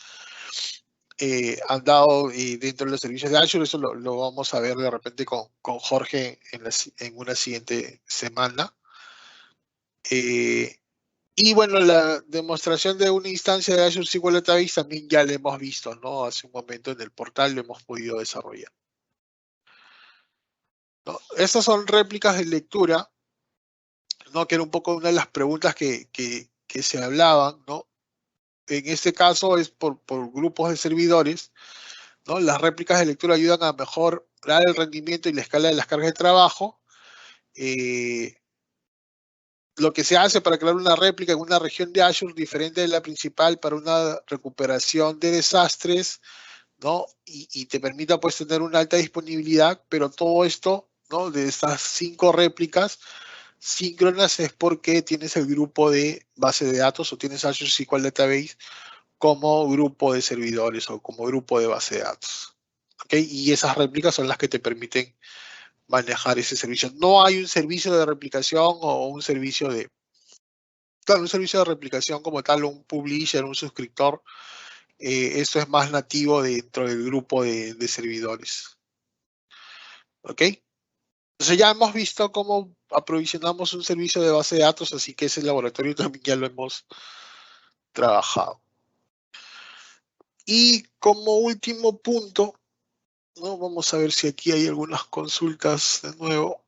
andado dentro de los servicios de Azure. Eso lo vamos a ver de repente con Jorge en una siguiente semana. Y bueno, la demostración de una instancia de Azure SQL Database también ya la hemos visto, ¿no? Hace un momento en el portal lo hemos podido desarrollar, ¿no? Estas son réplicas de lectura, ¿no? Que era un poco una de las preguntas que se hablaban, ¿no? En este caso es por grupos de servidores, ¿no? Las réplicas de lectura ayudan a mejorar el rendimiento y la escala de las cargas de trabajo. Lo que se hace para crear una réplica en una región de Azure diferente de la principal para una recuperación de desastres, ¿no? Y te permita, pues, tener una alta disponibilidad, pero todo esto, ¿no? De estas 5 réplicas síncronas es porque tienes el grupo de base de datos o tienes Azure SQL Database como grupo de servidores o como grupo de base de datos. ¿Ok? Y esas réplicas son las que te permiten manejar ese servicio. No hay un servicio de replicación o un servicio de... Claro, un servicio de replicación como tal, un publisher, un suscriptor, eso es más nativo dentro del grupo de servidores. ¿Ok? Entonces ya hemos visto cómo aprovisionamos un servicio de base de datos, así que ese laboratorio también ya lo hemos trabajado. Y como último punto, ¿no? Vamos a ver si aquí hay algunas consultas de nuevo.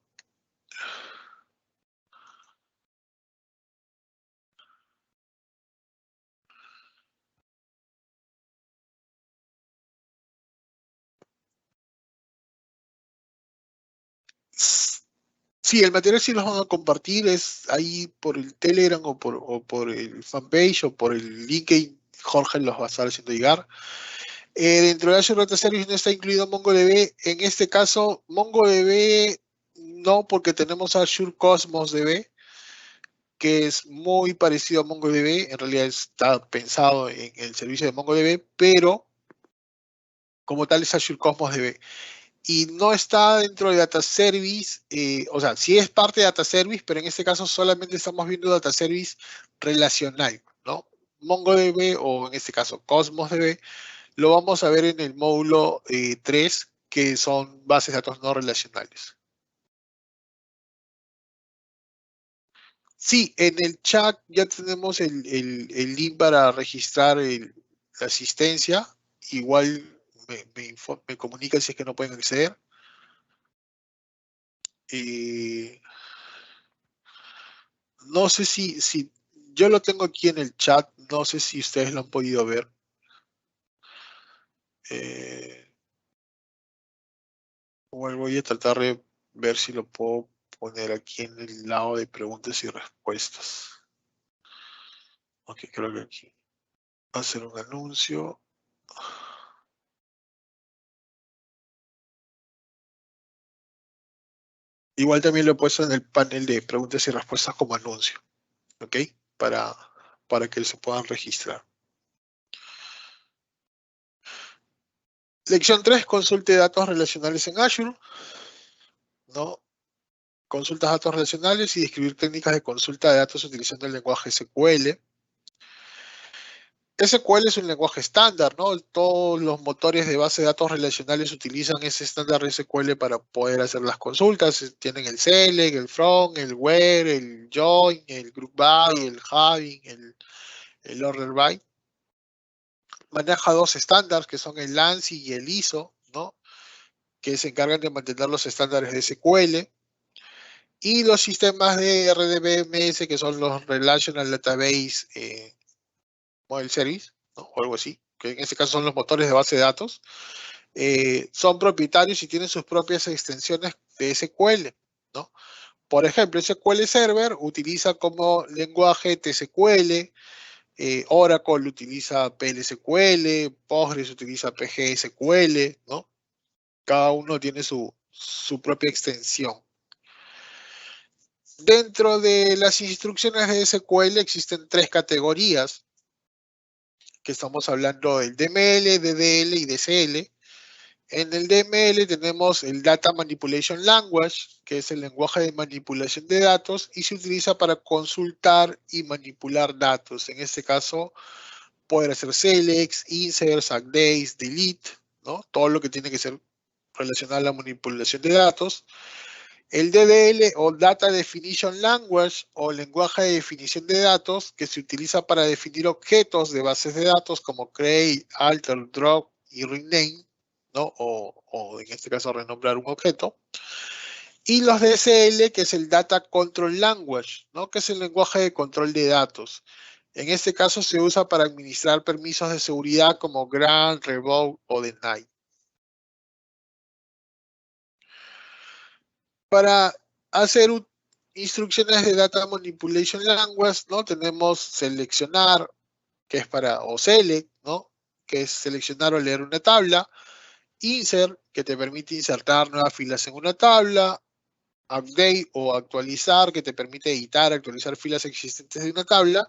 Sí, el material sí los van a compartir, es ahí por el Telegram o por el fanpage o por el LinkedIn. Jorge los va a estar haciendo llegar. Dentro de Azure Data Service no está incluido MongoDB. En este caso, MongoDB no, porque tenemos Azure Cosmos DB, que es muy parecido a MongoDB. En realidad está pensado en el servicio de MongoDB, pero como tal es Azure Cosmos DB. Y no está dentro de Data Service, o sea, sí es parte de Data Service, pero en este caso solamente estamos viendo Data Service relacional, ¿no? MongoDB o en este caso Cosmos DB lo vamos a ver en el módulo 3, que son bases de datos no relacionales. Sí, en el chat ya tenemos el link para registrar la asistencia. Igual me comunican si es que no pueden acceder. No sé si yo lo tengo aquí en el chat, no sé si ustedes lo han podido ver. Voy a tratar de ver si lo puedo poner aquí en el lado de preguntas y respuestas. Ok, creo que aquí. Hacer un anuncio. Igual también lo he puesto en el panel de preguntas y respuestas como anuncio. Ok, para que se puedan registrar. Lección 3, consulte datos relacionales en Azure. ¿No? Consultas datos relacionales y describir técnicas de consulta de datos utilizando el lenguaje SQL. SQL es un lenguaje estándar, ¿no? Todos los motores de base de datos relacionales utilizan ese estándar de SQL para poder hacer las consultas. Tienen el select, el from, el where, el join, el group by, el having, el order by. Maneja dos estándares que son el ANSI y el ISO, ¿no? Que se encargan de mantener los estándares de SQL. Y los sistemas de RDBMS, que son los Relational Database Model Service, ¿no? O algo así, que en este caso son los motores de base de datos, son propietarios y tienen sus propias extensiones de SQL, ¿no? Por ejemplo, SQL Server utiliza como lenguaje TSQL, Oracle utiliza PLSQL, Postgres utiliza PGSQL, ¿no? Cada uno tiene su propia extensión. Dentro de las instrucciones de SQL existen tres categorías, que estamos hablando del DML, DDL y DCL. En el DML tenemos el Data Manipulation Language, que es el lenguaje de manipulación de datos y se utiliza para consultar y manipular datos. En este caso, poder hacer selects, inserts, updates, delete, ¿no? Todo lo que tiene que ser relacionado a la manipulación de datos. El DDL o Data Definition Language o lenguaje de definición de datos que se utiliza para definir objetos de bases de datos como create, alter, drop y rename, ¿no? O en este caso renombrar un objeto. Y los DSL, que es el Data Control Language, ¿no? Que es el lenguaje de control de datos. En este caso se usa para administrar permisos de seguridad como grant, revoke o deny. Para hacer instrucciones de Data Manipulation Language, ¿no? Tenemos seleccionar, que es para, o select, ¿no? Que es seleccionar o leer una tabla. Insert, que te permite insertar nuevas filas en una tabla. Update o actualizar, que te permite editar, actualizar filas existentes de una tabla.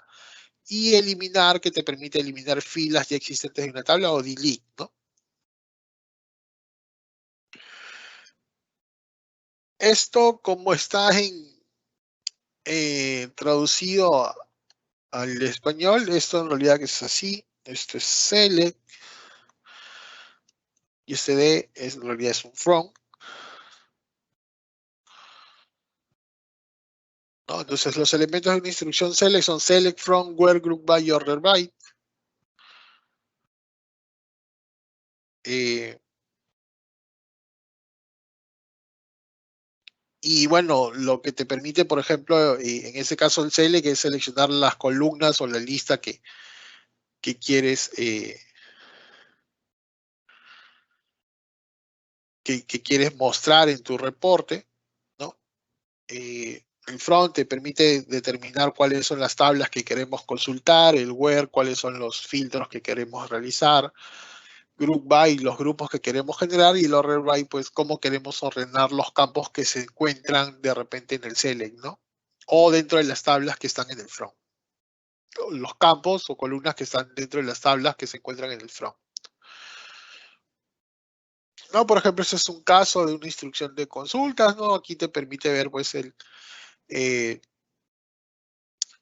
Y eliminar, que te permite eliminar filas ya existentes de una tabla, o delete, ¿no? Esto, como está traducido al español, esto en realidad es así. Esto es select y este D en realidad es un from. ¿no? Entonces los elementos de una instrucción select son select from, where, group by, order by. Y bueno, lo que te permite, por ejemplo, en ese caso el select, es seleccionar las columnas o la lista que quieres que quieres mostrar en tu reporte, ¿no? El front te permite determinar cuáles son las tablas que queremos consultar, el where, cuáles son los filtros que queremos realizar, group by, los grupos que queremos generar, y el order by, pues cómo queremos ordenar los campos que se encuentran de repente en el select, ¿no? O dentro de las tablas que están en el front. Los campos o columnas que están dentro de las tablas que se encuentran en el front. No, por ejemplo, ese es un caso de una instrucción de consultas, ¿no? Aquí te permite ver, pues,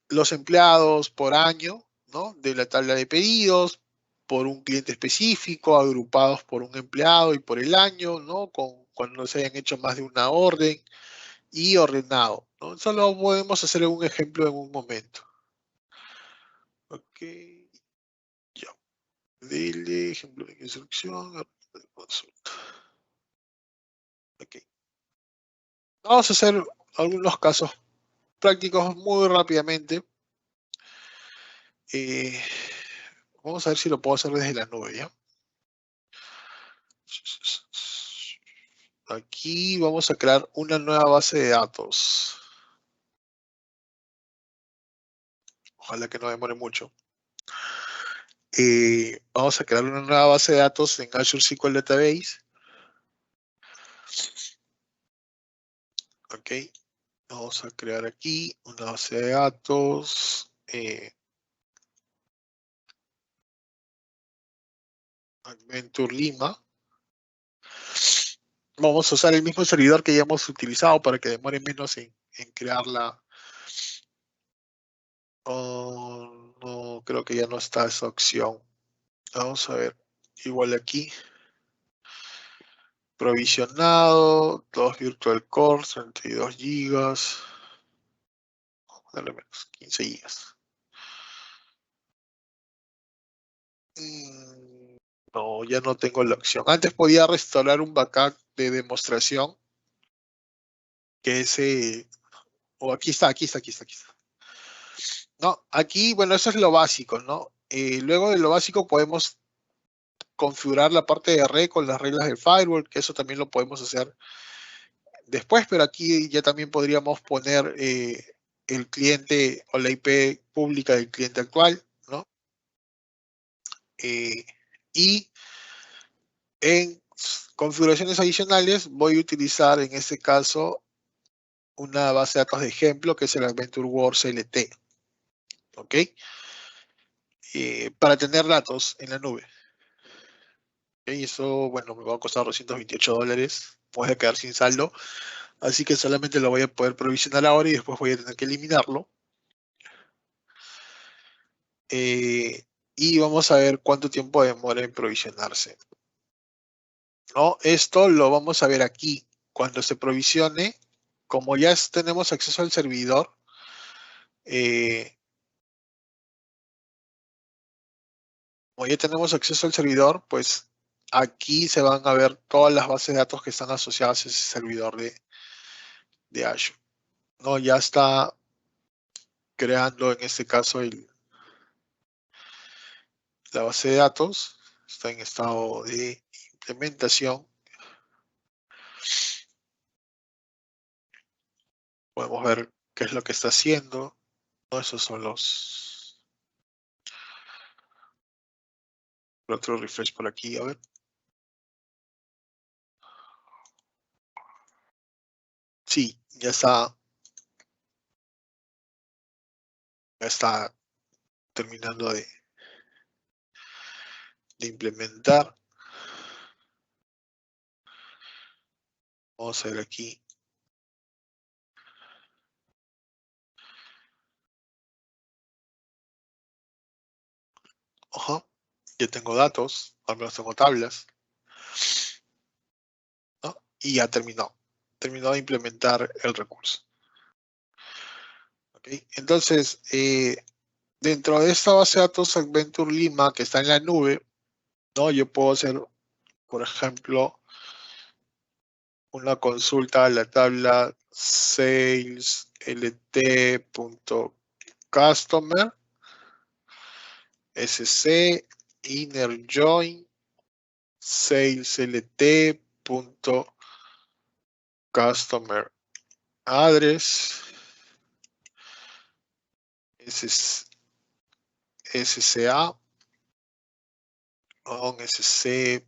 los empleados por año, ¿no? De la tabla de pedidos, por un cliente específico, agrupados por un empleado y por el año, ¿no? Cuando se hayan hecho más de una orden y ordenado, ¿no? Eso lo podemos hacer en un ejemplo en un momento. Ok. Ya. Dile ejemplo de instrucción. Consulta. Ok. Vamos a hacer algunos casos prácticos muy rápidamente. Vamos a ver si lo puedo hacer desde la nube, ¿ya? Aquí vamos a crear una nueva base de datos. Ojalá que no demore mucho. Vamos a crear una nueva base de datos en Azure SQL Database. Ok. Vamos a crear aquí una base de datos. Adventure Lima. Vamos a usar el mismo servidor que ya hemos utilizado para que demore menos en crearla. Oh, no, creo que ya no está esa opción. Vamos a ver. Igual aquí. Provisionado. 2 Virtual Cores, 32 gigas. Dale menos, 15 gigas. No, ya no tengo la opción. Antes podía restaurar un backup de demostración. Que ese. O aquí está, aquí está, aquí está, aquí está. No, aquí, bueno, eso es lo básico, ¿no? Luego de lo básico podemos configurar la parte de red con las reglas del firewall, que eso también lo podemos hacer después, pero aquí ya también podríamos poner el cliente o la IP pública del cliente actual, ¿no? Y en configuraciones adicionales voy a utilizar en este caso una base de datos de ejemplo que es el Adventure Wars LT, ¿ok? Para tener datos en la nube. Y eso, bueno, me va a costar $228, voy a quedar sin saldo, así que solamente lo voy a poder provisionar ahora y después voy a tener que eliminarlo. Y vamos a ver cuánto tiempo demora en provisionarse. ¿No? Esto lo vamos a ver aquí. Cuando se provisione, como ya tenemos acceso al servidor, pues aquí se van a ver todas las bases de datos que están asociadas a ese servidor de Azure. ¿No? Ya está creando en este caso la base de datos. Está en estado de implementación. Podemos ver qué es lo que está haciendo. ¿No? Esos son los... Otro refresh por aquí, a ver. Sí, ya está terminando de implementar. Vamos a ver aquí. Ajá. Ya tengo datos, al menos tengo tablas. ¿No? Y ya terminó. Terminó de implementar el recurso. Ok, entonces, dentro de esta base de datos Adventure Lima que está en la nube, ¿no? Yo puedo hacer, por ejemplo, una consulta a la tabla saleslt.customer sc inner join saleslt.customer address SCA on sc.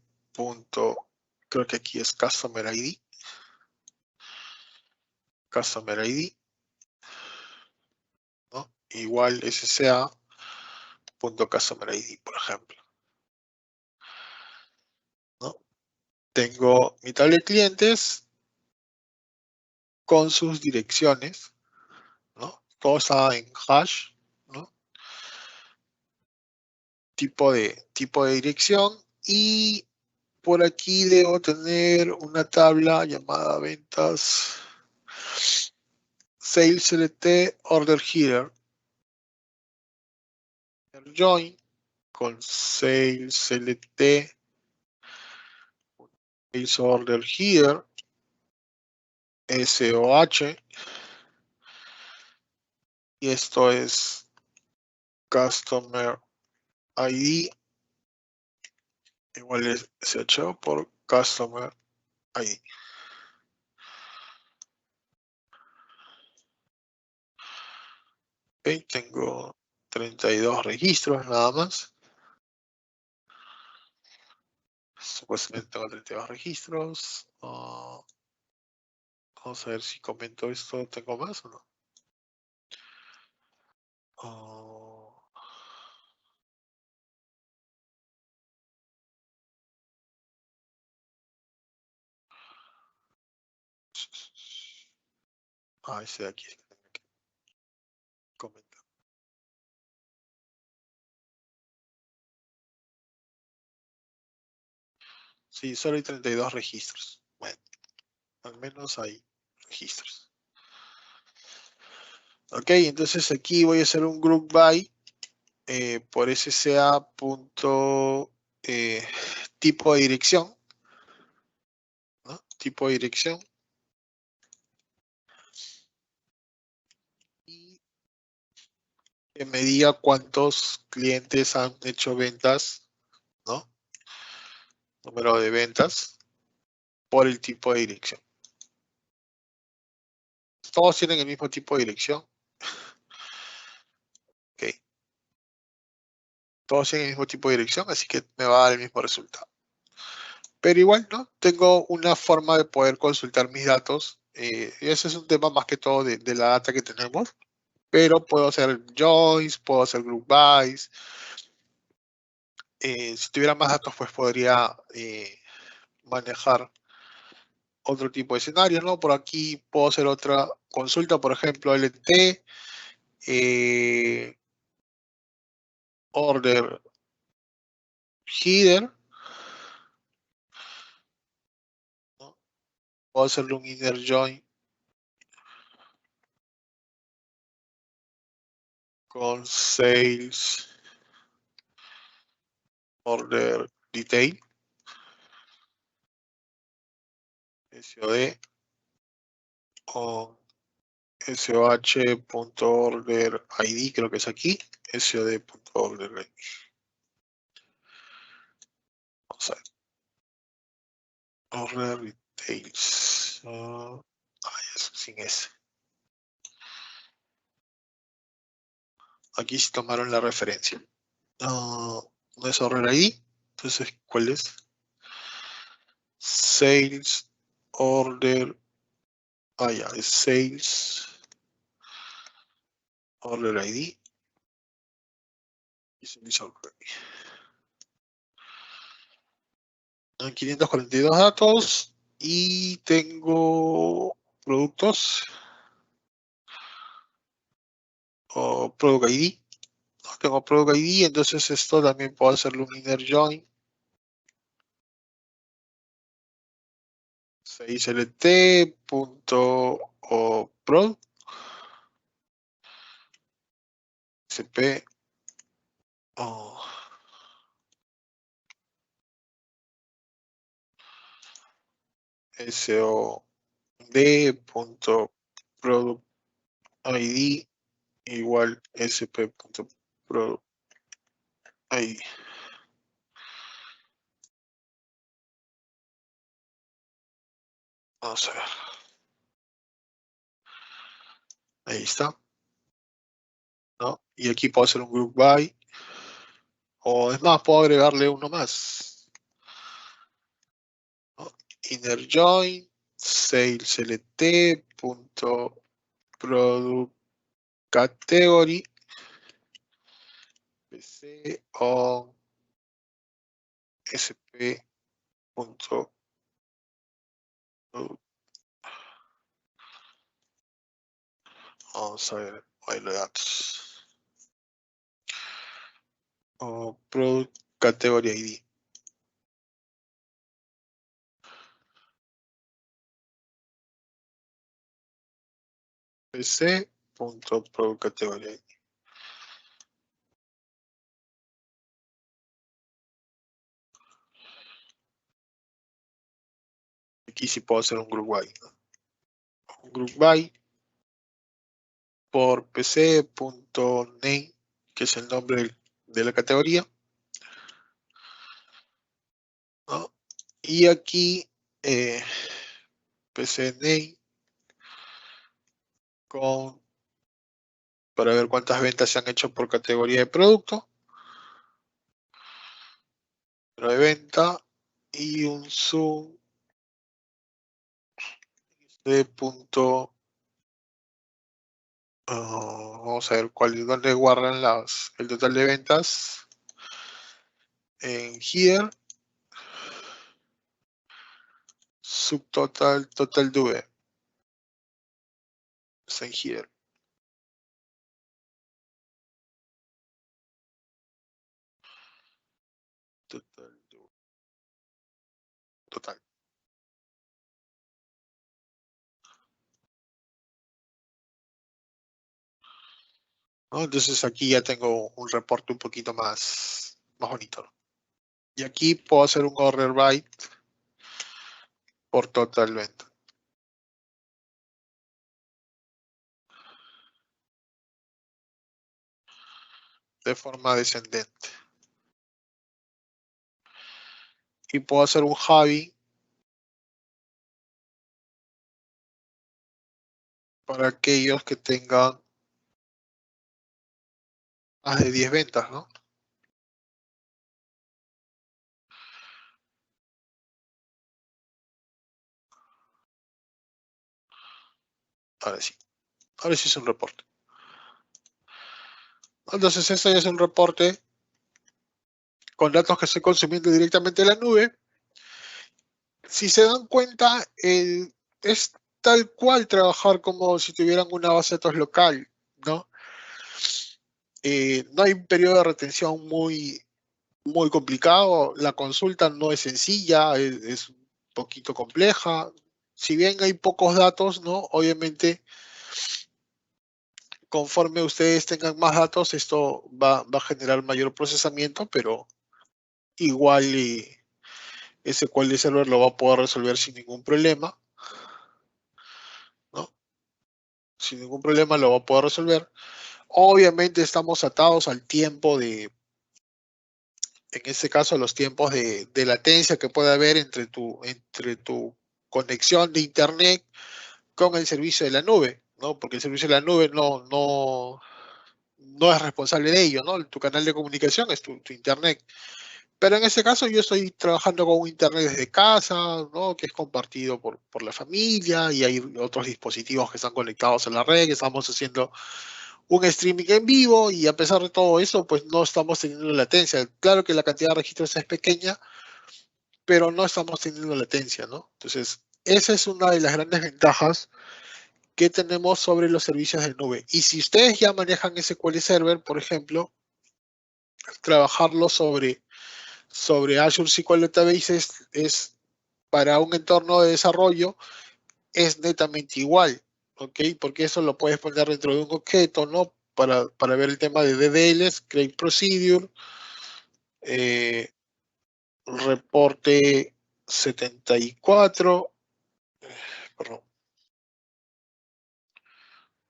Creo que aquí es customer ID. Customer ID, ¿no? Igual SCA.customer ID, por ejemplo, ¿no? Tengo mi tabla de clientes con sus direcciones, ¿no? Todo está en hash, ¿no? Tipo de dirección, y por aquí debo tener una tabla llamada ventas sales LT order header join con sales LT sales order header SOH, y esto es customer ID igual es SHO por customer ID. Ok, tengo 32 registros nada más. Supuestamente tengo 32 registros. Vamos a ver si comento esto. ¿Tengo más o no? Ese de aquí es que tengo que comentar. Sí, solo hay 32 registros. Bueno, al menos hay registros. Ok, entonces aquí voy a hacer un group by por SCA punto tipo de dirección, ¿no? Tipo de dirección. Y que me diga cuántos clientes han hecho ventas, ¿no? Número de ventas por el tipo de dirección. Todos tienen el mismo tipo de dirección. Ok. Todos tienen el mismo tipo de dirección, así que me va a dar el mismo resultado. Pero igual, ¿no? Tengo una forma de poder consultar mis datos. Y ese es un tema más que todo de la data que tenemos. Pero puedo hacer joins, puedo hacer group bys. Si tuviera más datos, pues podría manejar otro tipo de escenarios, ¿no? Por aquí puedo hacer otra consulta, por ejemplo, LT, order header, ¿no? Puedo hacerle un inner join con sales order detail, SOD, con SOH.order ID, creo que es aquí, SOD.order ID. Vamos a ver. Order details. Sin S. Aquí sí tomaron la referencia. No es order ID. Entonces, ¿cuál es? Sales order. Ya, es sales order ID. Y sales order ID. 542 datos. Y tengo productos. O product ID. No tengo product ID, entonces esto también puedo hacerle un inner join. 6lt.oprod SP SOD.product ID igual SP.product ID. Vamos a ver. Ahí está. ¿No? Y aquí puedo hacer un group by. O es más, puedo agregarle uno más. ¿No? Inner join sales lt.product category pc on sp.product. Vamos a ver, ahí los datos. Product category ID. pc.product category ID. Aquí sí puedo hacer un group by, ¿no? Un group by por pc.name, que es el nombre de la categoría, ¿no? Y aquí pc.name para ver cuántas ventas se han hecho por categoría de producto, de venta, y un zoom de punto. Vamos a ver dónde guardan el total de ventas. En here, subtotal, total due. Está en here. Total due. Total. ¿No? Entonces aquí ya tengo un reporte un poquito más bonito, ¿no? Y aquí puedo hacer un order by por total venta. De forma descendente. Y puedo hacer un Javi para aquellos que tengan más de 10 ventas, ¿no? Ahora sí. Ahora sí es un reporte. Entonces esto ya es un reporte con datos que estoy consumiendo directamente de la nube. Si se dan cuenta, es tal cual trabajar como si tuvieran una base de datos local, ¿no? No hay un periodo de retención muy complicado. La consulta no es sencilla, es un poquito compleja. Si bien hay pocos datos, ¿no? Obviamente, conforme ustedes tengan más datos, esto va a generar mayor procesamiento, pero igual ese SQL Server lo va a poder resolver sin ningún problema, ¿no? Sin ningún problema lo va a poder resolver. Obviamente estamos atados al tiempo en este caso, los tiempos de latencia que puede haber entre tu conexión de internet con el servicio de la nube, ¿no? Porque el servicio de la nube no es responsable de ello, ¿no? Tu canal de comunicación es tu internet. Pero en este caso yo estoy trabajando con un internet desde casa, ¿no? Que es compartido por la familia, y hay otros dispositivos que están conectados a la red, que estamos haciendo un streaming en vivo, y a pesar de todo eso, pues no estamos teniendo latencia. Claro que la cantidad de registros es pequeña, pero no estamos teniendo latencia, ¿no? Entonces, esa es una de las grandes ventajas que tenemos sobre los servicios de nube. Y si ustedes ya manejan SQL Server, por ejemplo, trabajarlo sobre Azure SQL Database es para un entorno de desarrollo es netamente igual, ¿ok? Porque eso lo puedes poner dentro de un objeto, ¿no? para ver el tema de DDLs, Create Procedure, reporte 74, perdón,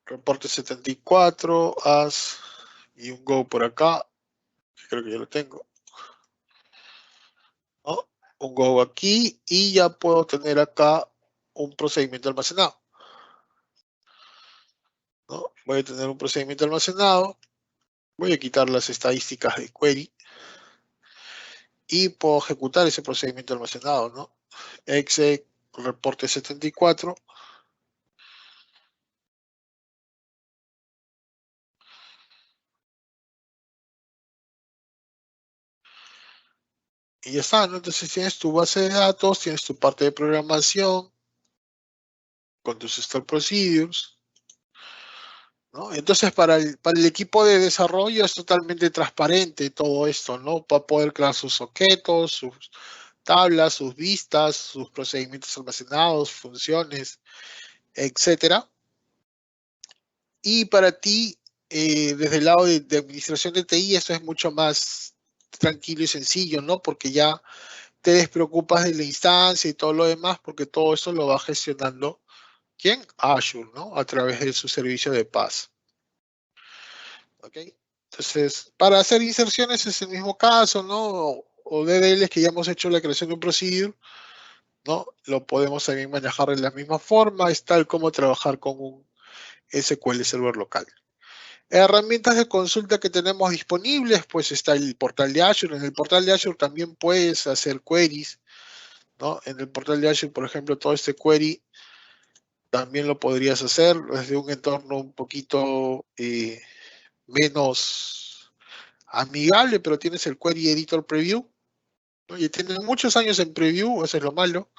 reporte 74, as, y un go por acá, creo que ya lo tengo, ¿no? Un go aquí, y ya puedo tener acá un procedimiento almacenado, ¿no? Voy a tener un procedimiento almacenado, voy a quitar las estadísticas de query, y puedo ejecutar ese procedimiento almacenado, ¿no? Exec reporte 74. Y ya está, ¿no? Entonces tienes tu base de datos, tienes tu parte de programación con tus stock procedures, ¿no? Entonces para el equipo de desarrollo es totalmente transparente todo esto, ¿no? Para poder crear sus objetos, sus tablas, sus vistas, sus procedimientos almacenados, funciones, etcétera. Y para ti, desde el lado de administración de TI, eso es mucho más tranquilo y sencillo, ¿no? Porque ya te despreocupas de la instancia y todo lo demás, porque todo eso lo va gestionando, ¿quién? Azure, ¿no? A través de su servicio de PaaS. ¿Ok? Entonces, para hacer inserciones es el mismo caso, ¿no? O DDLs que ya hemos hecho la creación de un procedure, ¿no? Lo podemos también manejar de la misma forma, es tal como trabajar con un SQL Server local. Herramientas de consulta que tenemos disponibles, pues está el portal de Azure. En el portal de Azure también puedes hacer queries, ¿no? En el portal de Azure, por ejemplo, todo este query también lo podrías hacer desde un entorno un poquito menos amigable, pero tienes el Query Editor Preview, ¿no? Y tienes muchos años en Preview, eso es lo malo,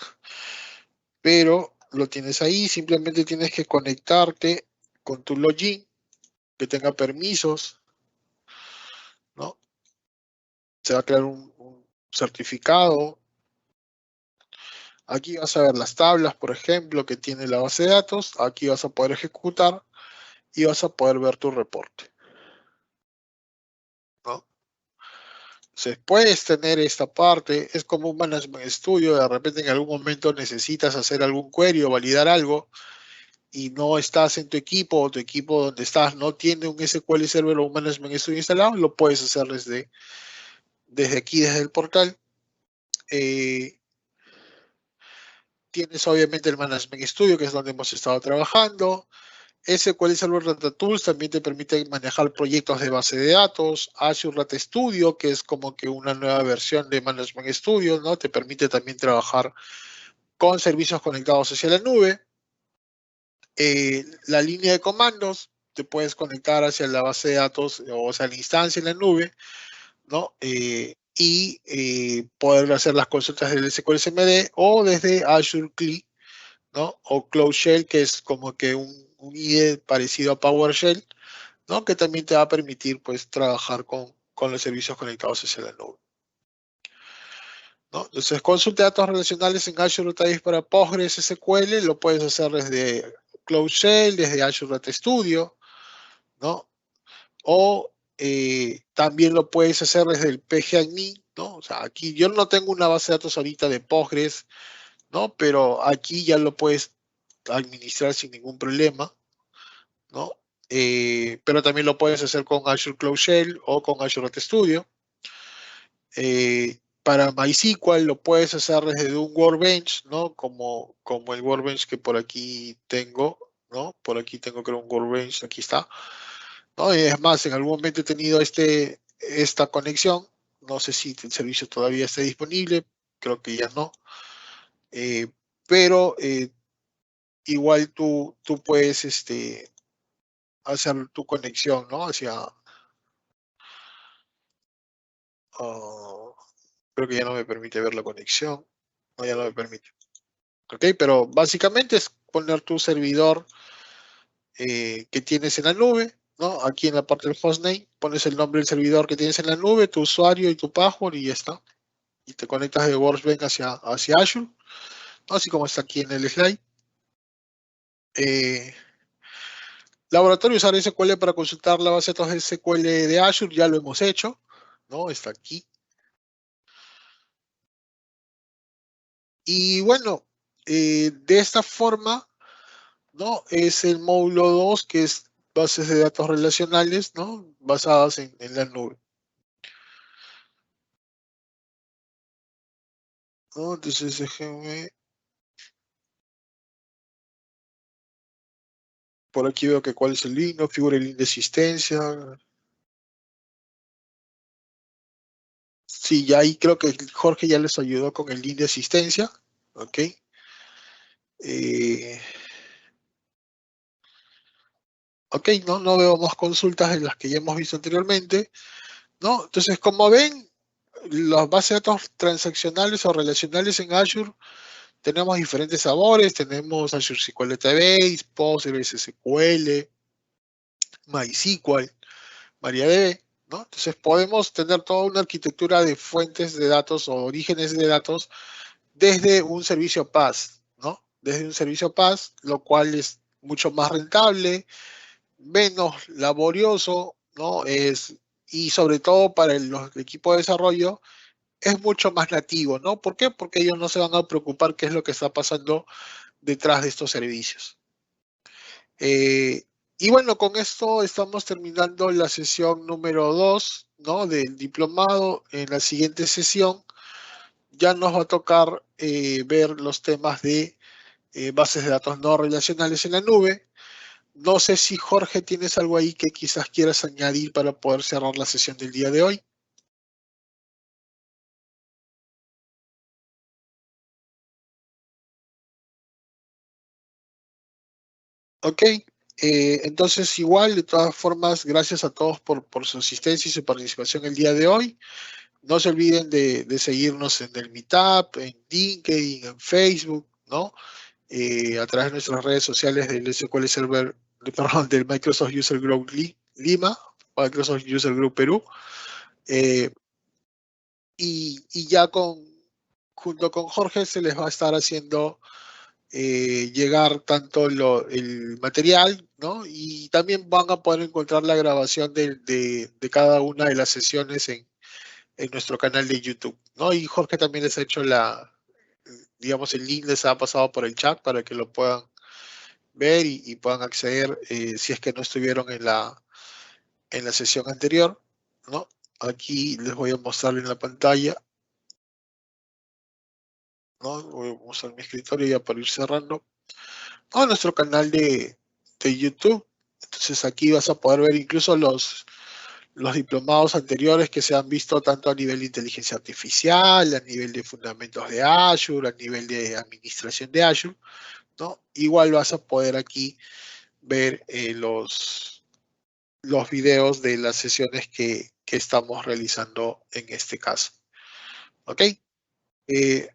pero lo tienes ahí, simplemente tienes que conectarte con tu login, que tenga permisos, ¿no? Se va a crear un certificado. Aquí vas a ver las tablas, por ejemplo, que tiene la base de datos. Aquí vas a poder ejecutar y vas a poder ver tu reporte, ¿no? Entonces, puedes tener esta parte, es como un management studio, de repente en algún momento necesitas hacer algún query o validar algo y no estás en tu equipo o tu equipo donde estás no tiene un SQL Server o un management studio instalado, lo puedes hacer desde aquí, desde el portal. Tienes obviamente el Management Studio, que es donde hemos estado trabajando. SQL Server Data Tools también te permite manejar proyectos de base de datos. Azure Data Studio, que es como que una nueva versión de Management Studio, ¿no? Te permite también trabajar con servicios conectados hacia la nube. La línea de comandos, te puedes conectar hacia la base de datos o hacia la instancia en la nube, ¿no? Y poder hacer las consultas del SQL SMD o desde Azure CLI, ¿no? O Cloud Shell, que es como que un IDE parecido a PowerShell, ¿no? Que también te va a permitir, pues, trabajar con los servicios conectados hacia la nube, ¿no? Entonces, consulta de datos relacionales en Azure Database para Postgres SQL, lo puedes hacer desde Cloud Shell, desde Azure Data Studio, ¿no? O también lo puedes hacer desde el PGAdmin, ¿no? O sea, aquí yo no tengo una base de datos ahorita de Postgres, ¿no? Pero aquí ya lo puedes administrar sin ningún problema, ¿no? Pero también lo puedes hacer con Azure Cloud Shell o con Azure Data Studio. Para MySQL lo puedes hacer desde un Workbench, ¿no? Como el Workbench que por aquí tengo, ¿no? Por aquí tengo creo un Workbench, aquí está, ¿no? Y es más, en algún momento he tenido esta conexión, no sé si el servicio todavía está disponible, creo que ya no, eh, pero igual tú puedes hacer tu conexión, ¿no? Oh, creo que ya no me permite ver la conexión. No, ya no me permite. Ok, pero básicamente es poner tu servidor que tienes en la nube, ¿no? Aquí en la parte del hostname, pones el nombre del servidor que tienes en la nube, tu usuario y tu password y ya está. Y te conectas de Workbench hacia Azure, ¿no? Así como está aquí en el slide. Eh, Laboratorio usar SQL para consultar la base de datos de SQL de Azure, ya lo hemos hecho, ¿no? Está aquí. Y bueno, de esta forma, ¿no? Es el módulo 2, que es bases de datos relacionales, ¿no? Basadas en la nube, ¿no? Entonces, déjenme. Por aquí veo que cuál es el link, no figura el link de asistencia. Sí, ya ahí creo que Jorge ya les ayudó con el link de asistencia. Ok. Eh, ok, no veo más consultas de las que ya hemos visto anteriormente, ¿no? Entonces, como ven, las bases de datos transaccionales o relacionales en Azure tenemos diferentes sabores. Tenemos Azure SQL Database, Postgres SQL, MySQL, MariaDB, ¿no? Entonces podemos tener toda una arquitectura de fuentes de datos o orígenes de datos desde un servicio PaaS, ¿no? Desde un servicio PaaS, lo cual es mucho más rentable, menos laborioso, ¿no? Y sobre todo para los equipos de desarrollo, es mucho más nativo, ¿no? ¿Por qué? Porque ellos no se van a preocupar qué es lo que está pasando detrás de estos servicios. Y bueno, con esto estamos terminando la sesión número 2, ¿no? Del diplomado. En la siguiente sesión ya nos va a tocar ver los temas de bases de datos no relacionales en la nube. No sé si Jorge tienes algo ahí que quizás quieras añadir para poder cerrar la sesión del día de hoy. Ok, entonces igual, de todas formas, gracias a todos por su asistencia y su participación el día de hoy. No se olviden de seguirnos en el Meetup, en LinkedIn, en Facebook, ¿no? A través de nuestras redes sociales del SQL Server, perdón, del Microsoft User Group Lima, Microsoft User Group Perú. Y ya junto con Jorge se les va a estar haciendo llegar tanto el material, ¿no? Y también van a poder encontrar la grabación de cada una de las sesiones en nuestro canal de YouTube, ¿no? Y Jorge también les ha hecho digamos, el link les ha pasado por el chat para que lo puedan ver y puedan acceder si es que no estuvieron en la sesión anterior, ¿no? Aquí les voy a mostrar en la pantalla, ¿no? Voy a mostrar mi escritorio ya para ir cerrando. A nuestro canal de YouTube. Entonces aquí vas a poder ver incluso los diplomados anteriores que se han visto tanto a nivel de inteligencia artificial, a nivel de fundamentos de Azure, a nivel de administración de Azure, ¿no? Igual vas a poder aquí ver los videos de las sesiones que estamos realizando en este caso. ¿Ok? Eh,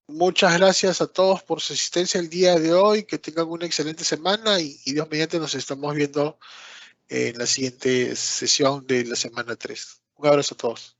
Muchas gracias a todos por su asistencia el día de hoy. Que tengan una excelente semana y Dios mediante nos estamos viendo en la siguiente sesión de la semana 3. Un abrazo a todos.